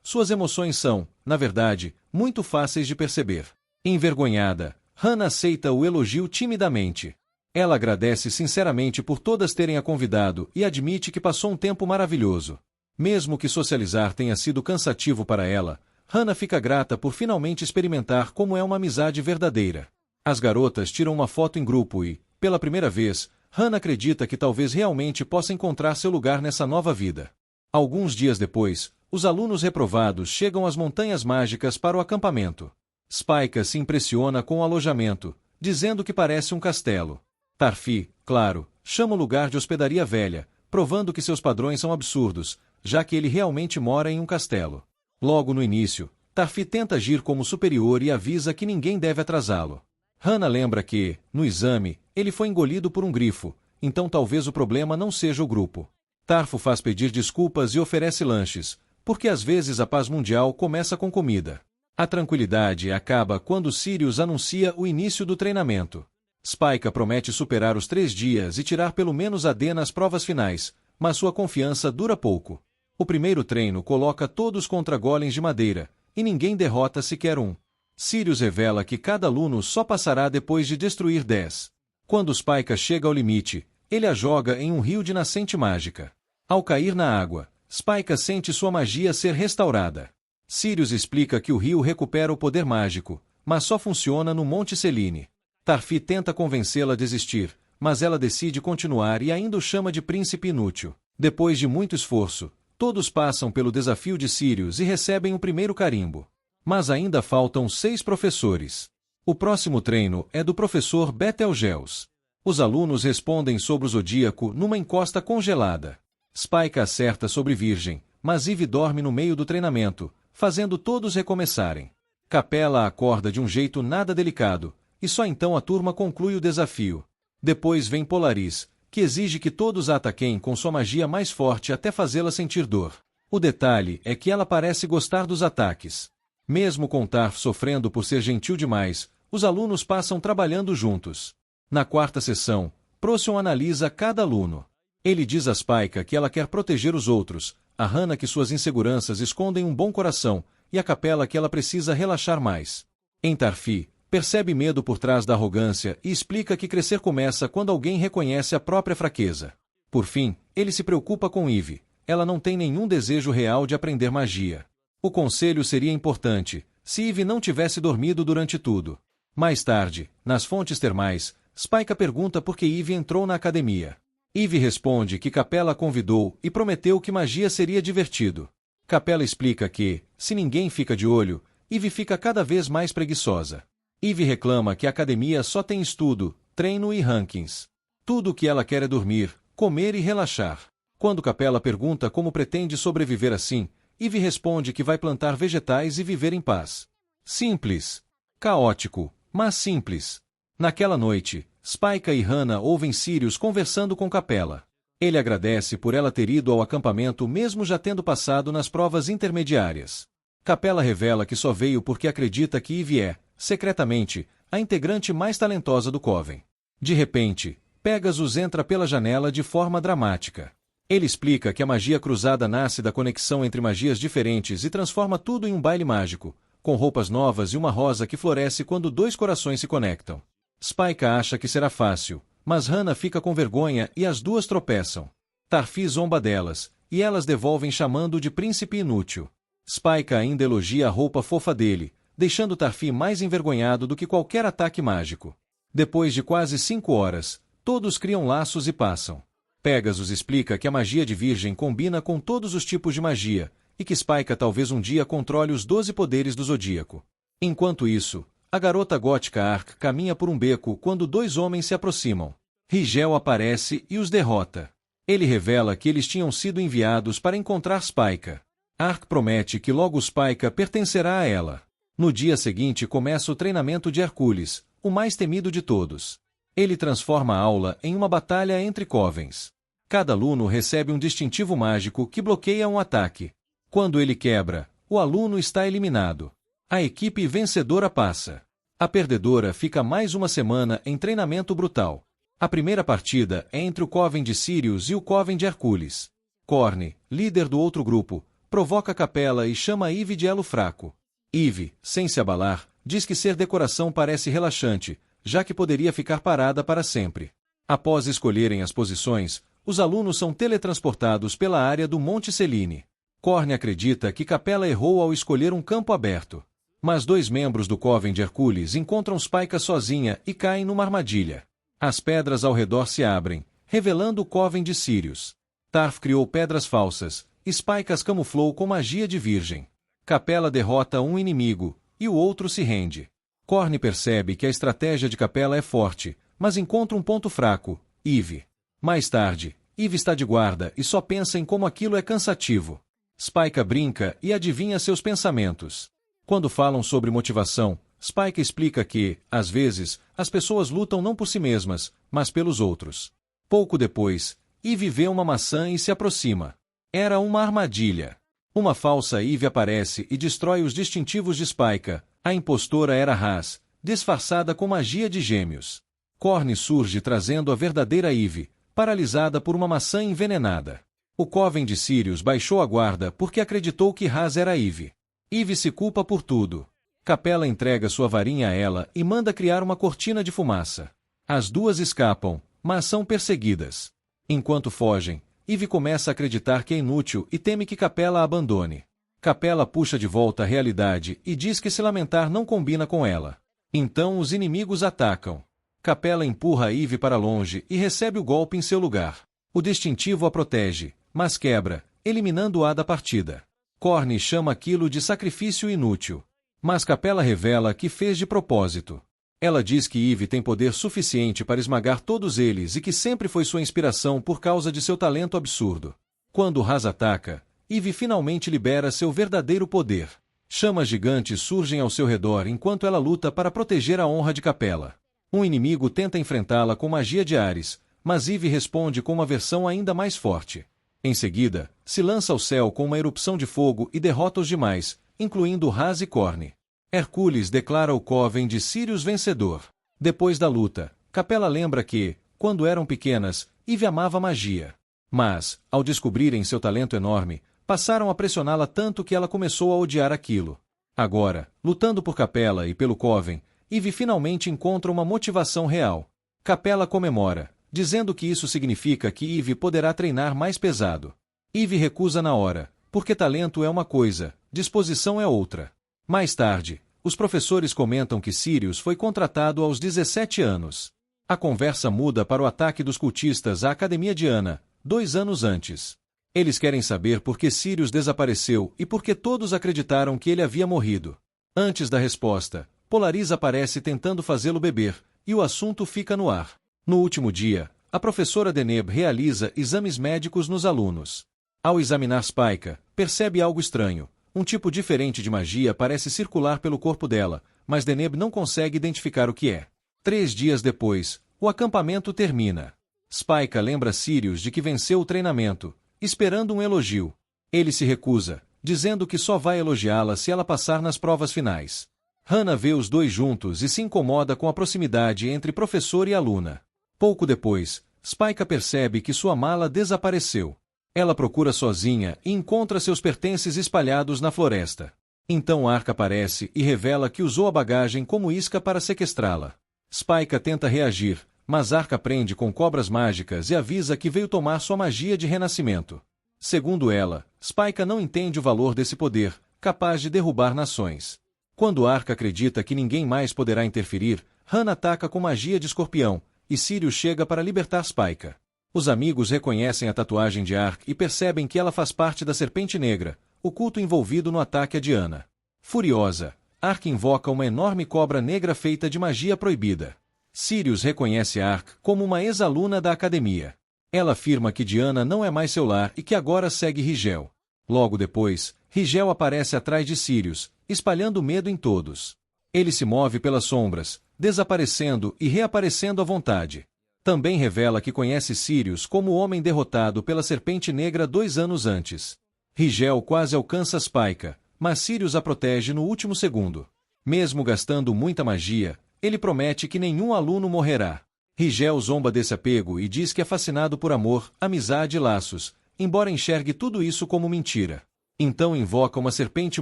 Speaker 1: suas emoções são, na verdade, muito fáceis de perceber. Envergonhada, Hannah aceita o elogio timidamente. Ela agradece sinceramente por todas terem a convidado e admite que passou um tempo maravilhoso. Mesmo que socializar tenha sido cansativo para ela, Hannah fica grata por finalmente experimentar como é uma amizade verdadeira. As garotas tiram uma foto em grupo e, pela primeira vez, Hannah acredita que talvez realmente possa encontrar seu lugar nessa nova vida. Alguns dias depois, os alunos reprovados chegam às Montanhas Mágicas para o acampamento. Spike se impressiona com o alojamento, dizendo que parece um castelo. Tarfi, claro, chama o lugar de hospedaria velha, provando que seus padrões são absurdos, já que ele realmente mora em um castelo. Logo no início, Tarfi tenta agir como superior e avisa que ninguém deve atrasá-lo. Hannah lembra que, no exame, ele foi engolido por um grifo, então talvez o problema não seja o grupo. Tarfo faz pedir desculpas e oferece lanches, porque às vezes a paz mundial começa com comida. A tranquilidade acaba quando Sirius anuncia o início do treinamento. Spike promete superar os 3 dias e tirar pelo menos AD nas provas finais, mas sua confiança dura pouco. O primeiro treino coloca todos contra golems de madeira, e ninguém derrota sequer um. Sirius revela que cada aluno só passará depois de destruir 10. Quando Spike chega ao limite, ele a joga em um rio de nascente mágica. Ao cair na água, Spike sente sua magia ser restaurada. Sirius explica que o rio recupera o poder mágico, mas só funciona no Monte Selene. Tarfi tenta convencê-la a desistir, mas ela decide continuar e ainda o chama de príncipe inútil. Depois de muito esforço, todos passam pelo desafio de Sirius e recebem o primeiro carimbo. Mas ainda faltam 6 professores. O próximo treino é do professor Betelgeuse. Os alunos respondem sobre o zodíaco numa encosta congelada. Spike acerta sobre Virgem, mas Eve dorme no meio do treinamento, fazendo todos recomeçarem. Capela acorda de um jeito nada delicado, e só então a turma conclui o desafio. Depois vem Polaris, que exige que todos a ataquem com sua magia mais forte até fazê-la sentir dor. O detalhe é que ela parece gostar dos ataques. Mesmo com Tarf sofrendo por ser gentil demais, os alunos passam trabalhando juntos. Na quarta sessão, Procyon analisa cada aluno. Ele diz a Spike que ela quer proteger os outros, a Hannah que suas inseguranças escondem um bom coração, e a Capela que ela precisa relaxar mais. Em Tarfi, percebe medo por trás da arrogância e explica que crescer começa quando alguém reconhece a própria fraqueza. Por fim, ele se preocupa com Eve. Ela não tem nenhum desejo real de aprender magia. O conselho seria importante, se Eve não tivesse dormido durante tudo. Mais tarde, nas fontes termais, Spike pergunta por que Eve entrou na academia. Eve responde que Capela a convidou e prometeu que magia seria divertido. Capela explica que, se ninguém fica de olho, Eve fica cada vez mais preguiçosa. Eve reclama que a academia só tem estudo, treino e rankings. Tudo o que ela quer é dormir, comer e relaxar. Quando Capela pergunta como pretende sobreviver assim, Eve responde que vai plantar vegetais e viver em paz. Simples. Caótico, mas simples. Naquela noite, Spike e Hannah ouvem Sirius conversando com Capela. Ele agradece por ela ter ido ao acampamento mesmo já tendo passado nas provas intermediárias. Capela revela que só veio porque acredita que Eve é, secretamente, a integrante mais talentosa do Coven. De repente, Pegasus entra pela janela de forma dramática. Ele explica que a magia cruzada nasce da conexão entre magias diferentes e transforma tudo em um baile mágico, com roupas novas e uma rosa que floresce quando 2 corações se conectam. Spike acha que será fácil, mas Hannah fica com vergonha e as duas tropeçam. Tarfi zomba delas, e elas devolvem chamando-o de príncipe inútil. Spike ainda elogia a roupa fofa dele, deixando Tarfi mais envergonhado do que qualquer ataque mágico. Depois de quase 5 horas, todos criam laços e passam. Pegasus explica que a magia de Virgem combina com todos os tipos de magia, e que Spike talvez um dia controle os 12 poderes do Zodíaco. Enquanto isso, a garota gótica Ark caminha por um beco quando 2 homens se aproximam. Rigel aparece e os derrota. Ele revela que eles tinham sido enviados para encontrar Spike. Ark promete que logo Spike pertencerá a ela. No dia seguinte começa o treinamento de Hercules, o mais temido de todos. Ele transforma a aula em uma batalha entre covens. Cada aluno recebe um distintivo mágico que bloqueia um ataque. Quando ele quebra, o aluno está eliminado. A equipe vencedora passa. A perdedora fica mais uma semana em treinamento brutal. A primeira partida é entre o Coven de Sirius e o Coven de Hercules. Corne, líder do outro grupo, provoca Capella e chama Eve de elo fraco. Eve, sem se abalar, diz que ser decoração parece relaxante, já que poderia ficar parada para sempre. Após escolherem as posições, os alunos são teletransportados pela área do Monte Celine. Corne acredita que Capella errou ao escolher um campo aberto. Mas dois membros do Coven de Hercules encontram Spike sozinha e caem numa armadilha. As pedras ao redor se abrem, revelando o Coven de Sirius. Tarf criou pedras falsas, Spike as camuflou com magia de virgem. Capella derrota um inimigo, e o outro se rende. Corne percebe que a estratégia de Capella é forte, mas encontra um ponto fraco, Eve. Mais tarde, Eve está de guarda e só pensa em como aquilo é cansativo. Spike brinca e adivinha seus pensamentos. Quando falam sobre motivação, Spike explica que, às vezes, as pessoas lutam não por si mesmas, mas pelos outros. Pouco depois, Eve vê uma maçã e se aproxima. Era uma armadilha. Uma falsa Eve aparece e destrói os distintivos de Spike. A impostora era Haas, disfarçada com magia de gêmeos. Corne surge trazendo a verdadeira Eve, paralisada por uma maçã envenenada. O Coven de Sirius baixou a guarda porque acreditou que Haas era Eve. Eve se culpa por tudo. Capella entrega sua varinha a ela e manda criar uma cortina de fumaça. As duas escapam, mas são perseguidas. Enquanto fogem, Eve começa a acreditar que é inútil e teme que Capella a abandone. Capella puxa de volta a realidade e diz que se lamentar não combina com ela. Então os inimigos atacam. Capella empurra Eve para longe e recebe o golpe em seu lugar. O distintivo a protege, mas quebra, eliminando-a da partida. Corne chama aquilo de sacrifício inútil. Mas Capella revela que fez de propósito. Ela diz que Eve tem poder suficiente para esmagar todos eles e que sempre foi sua inspiração por causa de seu talento absurdo. Quando Haas ataca, Eve finalmente libera seu verdadeiro poder. Chamas gigantes surgem ao seu redor enquanto ela luta para proteger a honra de Capella. Um inimigo tenta enfrentá-la com magia de Ares, mas Eve responde com uma versão ainda mais forte. Em seguida, se lança ao céu com uma erupção de fogo e derrota os demais, incluindo Haas e Corne. Hercules declara o Coven de Sirius vencedor. Depois da luta, Capella lembra que, quando eram pequenas, Eve amava magia. Mas, ao descobrirem seu talento enorme, passaram a pressioná-la tanto que ela começou a odiar aquilo. Agora, lutando por Capella e pelo Coven, Eve finalmente encontra uma motivação real. Capella comemora, dizendo que isso significa que Eve poderá treinar mais pesado. Eve recusa na hora, porque talento é uma coisa, disposição é outra. Mais tarde, os professores comentam que Sirius foi contratado aos 17 anos. A conversa muda para o ataque dos cultistas à Academia de Ana, 2 anos antes. Eles querem saber por que Sirius desapareceu e por que todos acreditaram que ele havia morrido. Antes da resposta, Polaris aparece tentando fazê-lo beber, e o assunto fica no ar. No último dia, a professora Deneb realiza exames médicos nos alunos. Ao examinar Spike, percebe algo estranho. Um tipo diferente de magia parece circular pelo corpo dela, mas Deneb não consegue identificar o que é. 3 dias depois, o acampamento termina. Spike lembra Sirius de que venceu o treinamento, esperando um elogio. Ele se recusa, dizendo que só vai elogiá-la se ela passar nas provas finais. Hannah vê os dois juntos e se incomoda com a proximidade entre professor e aluna. Pouco depois, Spike percebe que sua mala desapareceu. Ela procura sozinha e encontra seus pertences espalhados na floresta. Então Ark aparece e revela que usou a bagagem como isca para sequestrá-la. Spike tenta reagir, mas Ark aprende com cobras mágicas e avisa que veio tomar sua magia de renascimento. Segundo ela, Spike não entende o valor desse poder, capaz de derrubar nações. Quando Ark acredita que ninguém mais poderá interferir, Hannah ataca com magia de escorpião, e Sirius chega para libertar Spike. Os amigos reconhecem a tatuagem de Ark e percebem que ela faz parte da Serpente Negra, o culto envolvido no ataque a Diana. Furiosa, Ark invoca uma enorme cobra negra feita de magia proibida. Sirius reconhece Ark como uma ex-aluna da academia. Ela afirma que Diana não é mais seu lar e que agora segue Rigel. Logo depois, Rigel aparece atrás de Sirius, espalhando medo em todos. Ele se move pelas sombras, desaparecendo e reaparecendo à vontade. Também revela que conhece Sirius como o homem derrotado pela Serpente Negra 2 anos antes. Rigel quase alcança Spyca, mas Sirius a protege no último segundo. Mesmo gastando muita magia, ele promete que nenhum aluno morrerá. Rigel zomba desse apego e diz que é fascinado por amor, amizade e laços, embora enxergue tudo isso como mentira. Então invoca uma serpente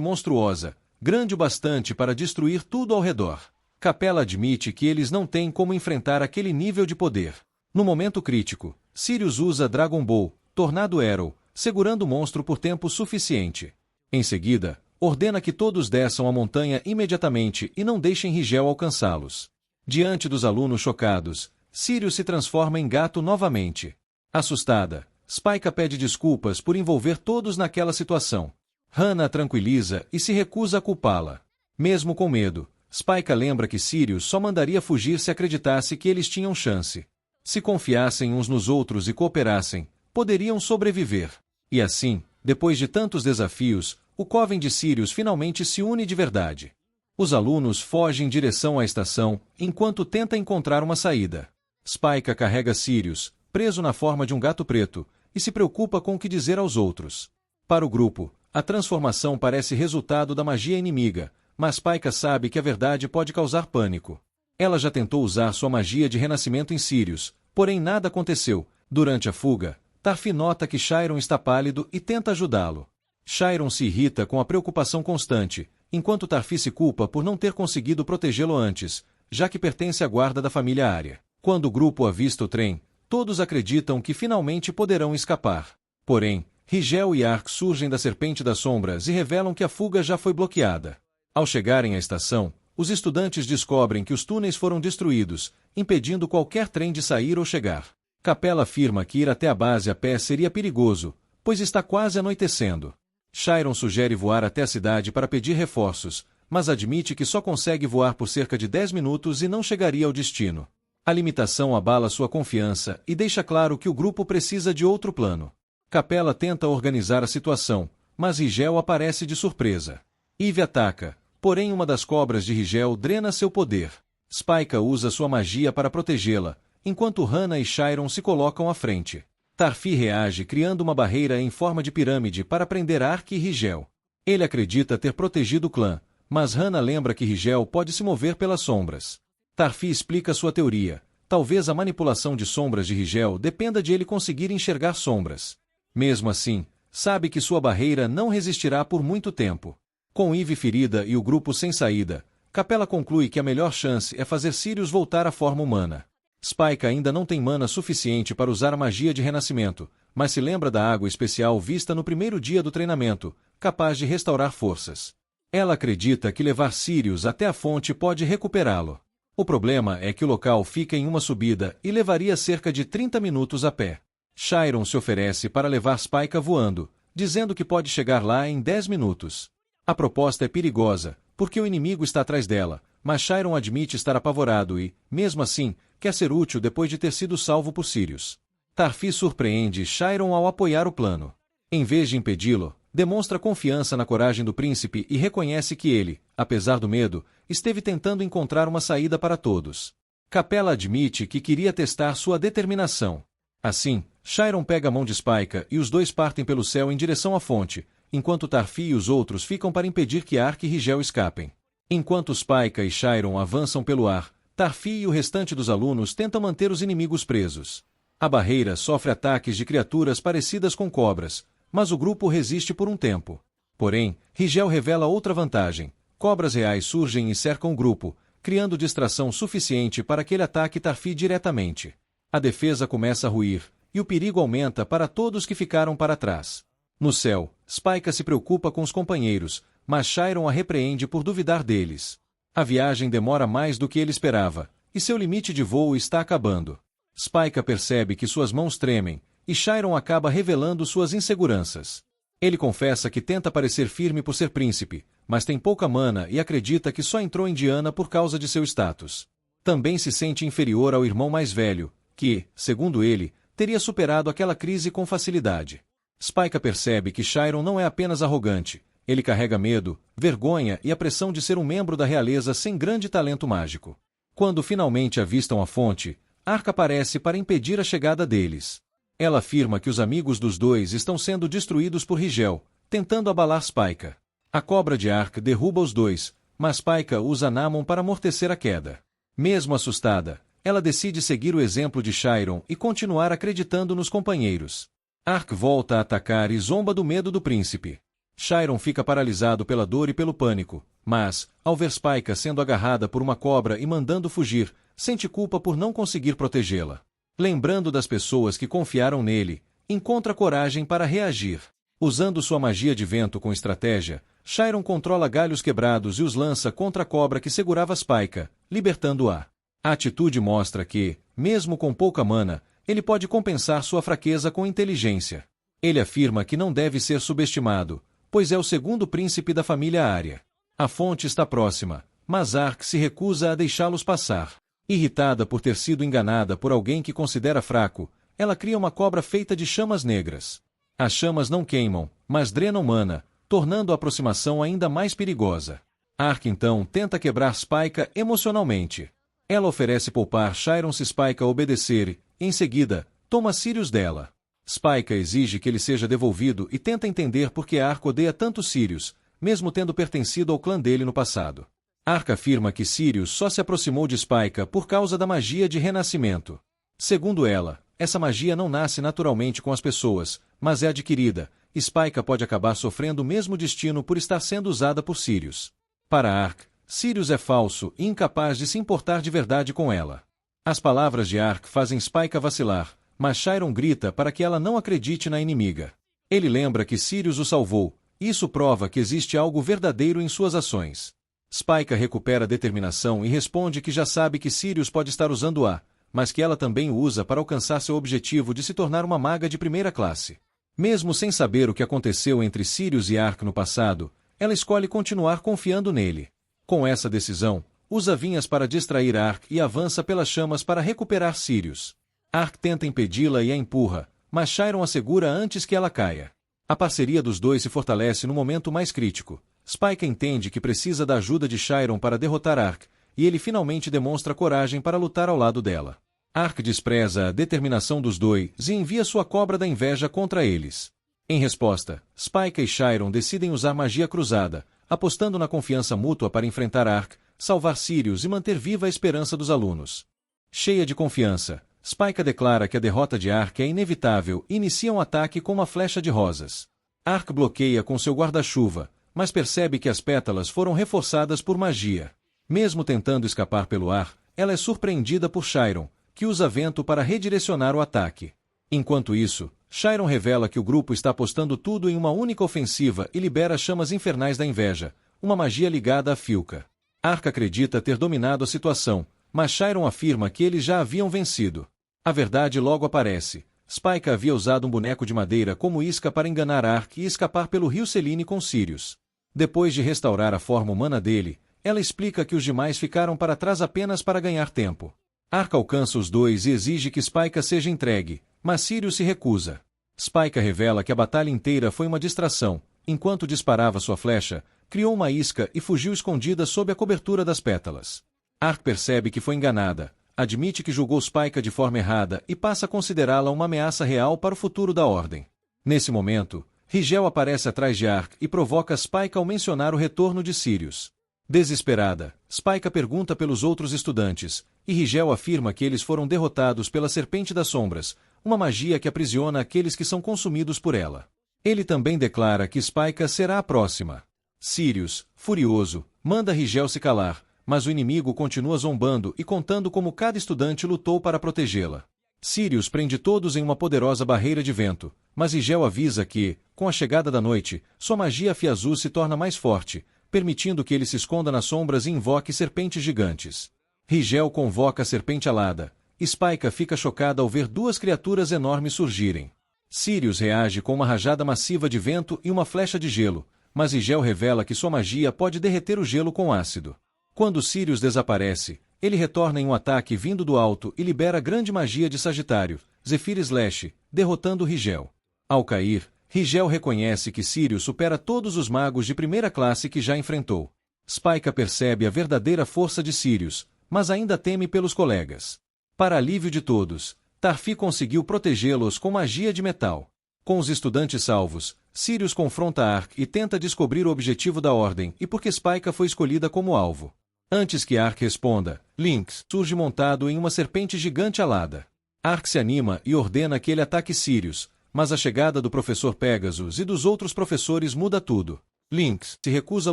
Speaker 1: monstruosa, grande o bastante para destruir tudo ao redor. Capella admite que eles não têm como enfrentar aquele nível de poder. No momento crítico, Sirius usa Dragon Ball, Tornado Arrow, segurando o monstro por tempo suficiente. Em seguida, ordena que todos desçam a montanha imediatamente e não deixem Rigel alcançá-los. Diante dos alunos chocados, Sirius se transforma em gato novamente. Assustada, Spyca pede desculpas por envolver todos naquela situação. Hana a tranquiliza e se recusa a culpá-la. Mesmo com medo, Spyca lembra que Sirius só mandaria fugir se acreditasse que eles tinham chance. Se confiassem uns nos outros e cooperassem, poderiam sobreviver. E assim, depois de tantos desafios, o Coven de Sirius finalmente se une de verdade. Os alunos fogem em direção à estação, enquanto tenta encontrar uma saída. Spyca carrega Sirius, preso na forma de um gato preto, e se preocupa com o que dizer aos outros. Para o grupo, a transformação parece resultado da magia inimiga, mas Spyca sabe que a verdade pode causar pânico. Ela já tentou usar sua magia de renascimento em Sirius, porém nada aconteceu. Durante a fuga, Tarfi nota que Chiron está pálido e tenta ajudá-lo. Chiron se irrita com a preocupação constante, enquanto Tarfi se culpa por não ter conseguido protegê-lo antes, já que pertence à guarda da família Arya. Quando o grupo avista o trem, todos acreditam que finalmente poderão escapar. Porém, Rigel e Ark surgem da Serpente das Sombras e revelam que a fuga já foi bloqueada. Ao chegarem à estação, os estudantes descobrem que os túneis foram destruídos, impedindo qualquer trem de sair ou chegar. Capella afirma que ir até a base a pé seria perigoso, pois está quase anoitecendo. Chiron sugere voar até a cidade para pedir reforços, mas admite que só consegue voar por cerca de 10 minutos e não chegaria ao destino. A limitação abala sua confiança e deixa claro que o grupo precisa de outro plano. Capella tenta organizar a situação, mas Rigel aparece de surpresa. Eve ataca, porém uma das cobras de Rigel drena seu poder. Spyca usa sua magia para protegê-la, enquanto Hana e Chiron se colocam à frente. Tarfi reage criando uma barreira em forma de pirâmide para prender Ark e Rigel. Ele acredita ter protegido o clã, mas Hana lembra que Rigel pode se mover pelas sombras. Tarfi explica sua teoria. Talvez a manipulação de sombras de Rigel dependa de ele conseguir enxergar sombras. Mesmo assim, sabe que sua barreira não resistirá por muito tempo. Com Eve ferida e o grupo sem saída, Capella conclui que a melhor chance é fazer Sirius voltar à forma humana. Spyca ainda não tem mana suficiente para usar a magia de renascimento, mas se lembra da água especial vista no primeiro dia do treinamento, capaz de restaurar forças. Ela acredita que levar Sirius até a fonte pode recuperá-lo. O problema é que o local fica em uma subida e levaria cerca de 30 minutos a pé. Chiron se oferece para levar Spyca voando, dizendo que pode chegar lá em 10 minutos. A proposta é perigosa, porque o inimigo está atrás dela, mas Chiron admite estar apavorado e, mesmo assim, quer ser útil depois de ter sido salvo por Sirius. Tarfi surpreende Chiron ao apoiar o plano. Em vez de impedi-lo, demonstra confiança na coragem do príncipe e reconhece que ele, apesar do medo, esteve tentando encontrar uma saída para todos. Capella admite que queria testar sua determinação. Assim, Chiron pega a mão de Spyca e os dois partem pelo céu em direção à fonte, enquanto Tarfi e os outros ficam para impedir que Ark e Rigel escapem. Enquanto Spyca e Chiron avançam pelo ar, Tarfi e o restante dos alunos tentam manter os inimigos presos. A barreira sofre ataques de criaturas parecidas com cobras, mas o grupo resiste por um tempo. Porém, Rigel revela outra vantagem. Cobras reais surgem e cercam o grupo, criando distração suficiente para que ele ataque Tarfi diretamente. A defesa começa a ruir, e o perigo aumenta para todos que ficaram para trás. No céu, Spyca se preocupa com os companheiros, mas Chiron a repreende por duvidar deles. A viagem demora mais do que ele esperava, e seu limite de voo está acabando. Spyca percebe que suas mãos tremem, e Chiron acaba revelando suas inseguranças. Ele confessa que tenta parecer firme por ser príncipe, mas tem pouca mana e acredita que só entrou em Diana por causa de seu status. Também se sente inferior ao irmão mais velho, que, segundo ele, teria superado aquela crise com facilidade. Spyca percebe que Chiron não é apenas arrogante, ele carrega medo, vergonha e a pressão de ser um membro da realeza sem grande talento mágico. Quando finalmente avistam a fonte, Ark aparece para impedir a chegada deles. Ela afirma que os amigos dos dois estão sendo destruídos por Rigel, tentando abalar Spyka. A cobra de Ark derruba os dois, mas Spyka usa Namon para amortecer a queda. Mesmo assustada, ela decide seguir o exemplo de Chiron e continuar acreditando nos companheiros. Ark volta a atacar e zomba do medo do príncipe. Chiron fica paralisado pela dor e pelo pânico, mas, ao ver Spyka sendo agarrada por uma cobra e mandando fugir, sente culpa por não conseguir protegê-la. Lembrando das pessoas que confiaram nele, encontra coragem para reagir. Usando sua magia de vento com estratégia, Chiron controla galhos quebrados e os lança contra a cobra que segurava Spyka, libertando-a. A atitude mostra que, mesmo com pouca mana, ele pode compensar sua fraqueza com inteligência. Ele afirma que não deve ser subestimado, pois é o segundo príncipe da família Arya. A fonte está próxima, mas Ark se recusa a deixá-los passar. Irritada por ter sido enganada por alguém que considera fraco, ela cria uma cobra feita de chamas negras. As chamas não queimam, mas drenam mana, tornando a aproximação ainda mais perigosa. Ark então tenta quebrar Spyka emocionalmente. Ela oferece poupar Chiron se Spyka obedecer e, em seguida, toma Sirius dela. Spyka exige que ele seja devolvido e tenta entender por que Ark odeia tanto Sirius, mesmo tendo pertencido ao clã dele no passado. Ark afirma que Sirius só se aproximou de Spyka por causa da magia de renascimento. Segundo ela, essa magia não nasce naturalmente com as pessoas, mas é adquirida. Spyka pode acabar sofrendo o mesmo destino por estar sendo usada por Sirius. Para Ark, Sirius é falso e incapaz de se importar de verdade com ela. As palavras de Ark fazem Spyka vacilar, mas Chiron grita para que ela não acredite na inimiga. Ele lembra que Sirius o salvou, e isso prova que existe algo verdadeiro em suas ações. Spyka recupera a determinação e responde que já sabe que Sirius pode estar usando-a, mas que ela também o usa para alcançar seu objetivo de se tornar uma maga de primeira classe. Mesmo sem saber o que aconteceu entre Sirius e Ark no passado, ela escolhe continuar confiando nele. Com essa decisão, usa vinhas para distrair Ark e avança pelas chamas para recuperar Sirius. Ark tenta impedi-la e a empurra, mas Chiron a segura antes que ela caia. A parceria dos dois se fortalece no momento mais crítico. Spyka entende que precisa da ajuda de Chiron para derrotar Ark, e ele finalmente demonstra coragem para lutar ao lado dela. Ark despreza a determinação dos dois e envia sua cobra da inveja contra eles. Em resposta, Spyka e Chiron decidem usar magia cruzada, apostando na confiança mútua para enfrentar Ark, salvar Sirius e manter viva a esperança dos alunos. Cheia de confiança, Spyka declara que a derrota de Ark é inevitável e inicia um ataque com uma flecha de rosas. Ark bloqueia com seu guarda-chuva, mas percebe que as pétalas foram reforçadas por magia. Mesmo tentando escapar pelo ar, ela é surpreendida por Chiron, que usa vento para redirecionar o ataque. Enquanto isso, Chiron revela que o grupo está apostando tudo em uma única ofensiva e libera chamas infernais da inveja, uma magia ligada a Filka. Ark acredita ter dominado a situação, mas Chiron afirma que eles já haviam vencido. A verdade logo aparece. Spyka havia usado um boneco de madeira como isca para enganar Ark e escapar pelo rio Selene com Sirius. Depois de restaurar a forma humana dele, ela explica que os demais ficaram para trás apenas para ganhar tempo. Ark alcança os dois e exige que Spyka seja entregue, mas Sirius se recusa. Spyka revela que a batalha inteira foi uma distração. Enquanto disparava sua flecha, criou uma isca e fugiu escondida sob a cobertura das pétalas. Ark percebe que foi enganada, admite que julgou Spyka de forma errada e passa a considerá-la uma ameaça real para o futuro da Ordem. Nesse momento, Rigel aparece atrás de Ark e provoca Spyka ao mencionar o retorno de Sirius. Desesperada, Spyka pergunta pelos outros estudantes, e Rigel afirma que eles foram derrotados pela Serpente das Sombras, uma magia que aprisiona aqueles que são consumidos por ela. Ele também declara que Spyka será a próxima. Sirius, furioso, manda Rigel se calar, mas o inimigo continua zombando e contando como cada estudante lutou para protegê-la. Sirius prende todos em uma poderosa barreira de vento, mas Rigel avisa que, com a chegada da noite, sua magia Fiazul se torna mais forte, permitindo que ele se esconda nas sombras e invoque serpentes gigantes. Rigel convoca a serpente alada. Spyka fica chocada ao ver duas criaturas enormes surgirem. Sirius reage com uma rajada massiva de vento e uma flecha de gelo, mas Rigel revela que sua magia pode derreter o gelo com ácido. Quando Sirius desaparece, ele retorna em um ataque vindo do alto e libera a grande magia de Sagitário, Zephyr Slash, derrotando Rigel. Ao cair, Rigel reconhece que Sirius supera todos os magos de primeira classe que já enfrentou. Spyka percebe a verdadeira força de Sirius, mas ainda teme pelos colegas. Para alívio de todos, Tarfi conseguiu protegê-los com magia de metal. Com os estudantes salvos, Sirius confronta Ark e tenta descobrir o objetivo da Ordem e por que Spyka foi escolhida como alvo. Antes que Ark responda, Lynx surge montado em uma serpente gigante alada. Ark se anima e ordena que ele ataque Sirius, mas a chegada do professor Pegasus e dos outros professores muda tudo. Lynx se recusa a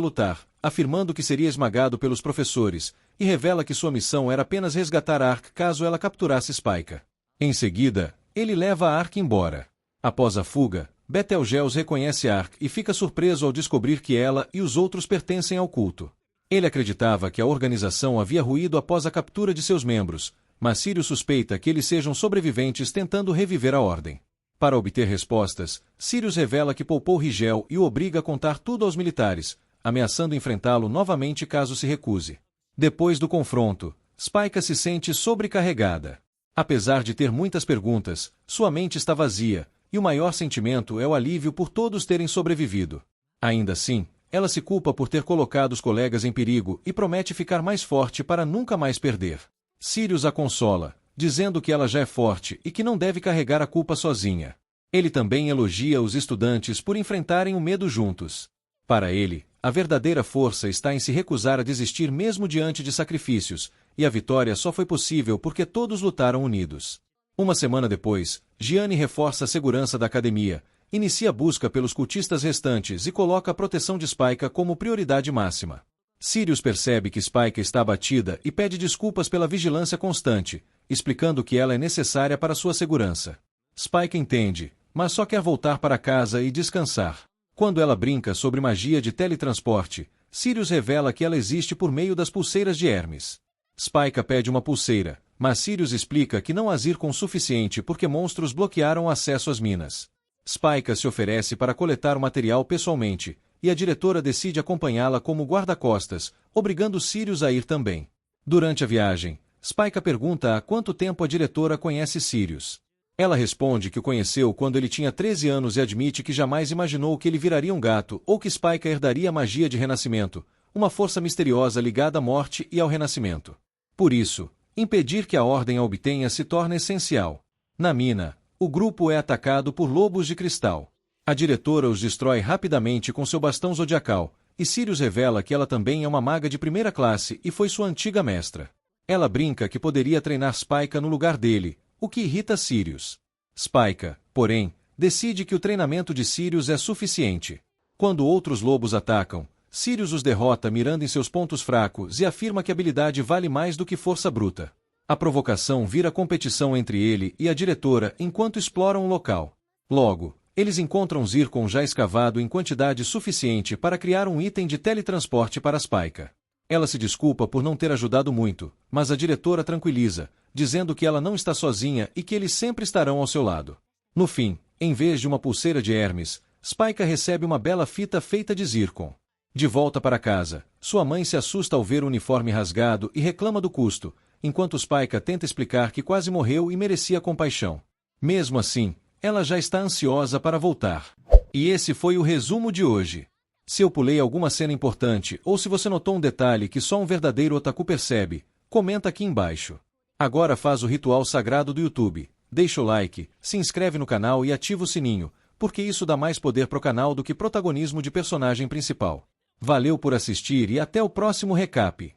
Speaker 1: lutar, afirmando que seria esmagado pelos professores, e revela que sua missão era apenas resgatar Ark caso ela capturasse Spyka. Em seguida, ele leva Ark embora. Após a fuga, Betelgeuse reconhece Ark e fica surpreso ao descobrir que ela e os outros pertencem ao culto. Ele acreditava que a organização havia ruído após a captura de seus membros, mas Sirius suspeita que eles sejam sobreviventes tentando reviver a Ordem. Para obter respostas, Sirius revela que poupou Rigel e o obriga a contar tudo aos militares, ameaçando enfrentá-lo novamente caso se recuse. Depois do confronto, Spyka se sente sobrecarregada. Apesar de ter muitas perguntas, sua mente está vazia, e o maior sentimento é o alívio por todos terem sobrevivido. Ainda assim, ela se culpa por ter colocado os colegas em perigo e promete ficar mais forte para nunca mais perder. Sirius a consola, dizendo que ela já é forte e que não deve carregar a culpa sozinha. Ele também elogia os estudantes por enfrentarem o medo juntos. Para ele, a verdadeira força está em se recusar a desistir mesmo diante de sacrifícios, e a vitória só foi possível porque todos lutaram unidos. Uma semana depois, Gianni reforça a segurança da academia, inicia a busca pelos cultistas restantes e coloca a proteção de Spyka como prioridade máxima. Sirius percebe que Spyka está abatida e pede desculpas pela vigilância constante, explicando que ela é necessária para sua segurança. Spyka entende, mas só quer voltar para casa e descansar. Quando ela brinca sobre magia de teletransporte, Sirius revela que ela existe por meio das pulseiras de Hermes. Spyka pede uma pulseira, mas Sirius explica que não há zircon suficiente porque monstros bloquearam o acesso às minas. Spyka se oferece para coletar o material pessoalmente, e a diretora decide acompanhá-la como guarda-costas, obrigando Sirius a ir também. Durante a viagem, Spyka pergunta há quanto tempo a diretora conhece Sirius. Ela responde que o conheceu quando ele tinha 13 anos e admite que jamais imaginou que ele viraria um gato ou que Spyka herdaria a magia de renascimento, uma força misteriosa ligada à morte e ao renascimento. Por isso, impedir que a Ordem a obtenha se torna essencial. Na mina, o grupo é atacado por lobos de cristal. A diretora os destrói rapidamente com seu bastão zodiacal, e Sirius revela que ela também é uma maga de primeira classe e foi sua antiga mestra. Ela brinca que poderia treinar Spyka no lugar dele, o que irrita Sirius. Spyka, porém, decide que o treinamento de Sirius é suficiente. Quando outros lobos atacam, Sirius os derrota mirando em seus pontos fracos e afirma que habilidade vale mais do que força bruta. A provocação vira competição entre ele e a diretora enquanto exploram o local. Logo, eles encontram zircon já escavado em quantidade suficiente para criar um item de teletransporte para Spyka. Ela se desculpa por não ter ajudado muito, mas a diretora tranquiliza, dizendo que ela não está sozinha e que eles sempre estarão ao seu lado. No fim, em vez de uma pulseira de Hermes, Spyka recebe uma bela fita feita de zircon. De volta para casa, sua mãe se assusta ao ver o uniforme rasgado e reclama do custo, enquanto Spyka tenta explicar que quase morreu e merecia compaixão. Mesmo assim, ela já está ansiosa para voltar. E esse foi o resumo de hoje. Se eu pulei alguma cena importante ou se você notou um detalhe que só um verdadeiro otaku percebe, comenta aqui embaixo. Agora faz o ritual sagrado do YouTube. Deixa o like, se inscreve no canal e ativa o sininho, porque isso dá mais poder pro canal do que protagonismo de personagem principal. Valeu por assistir e até o próximo recap.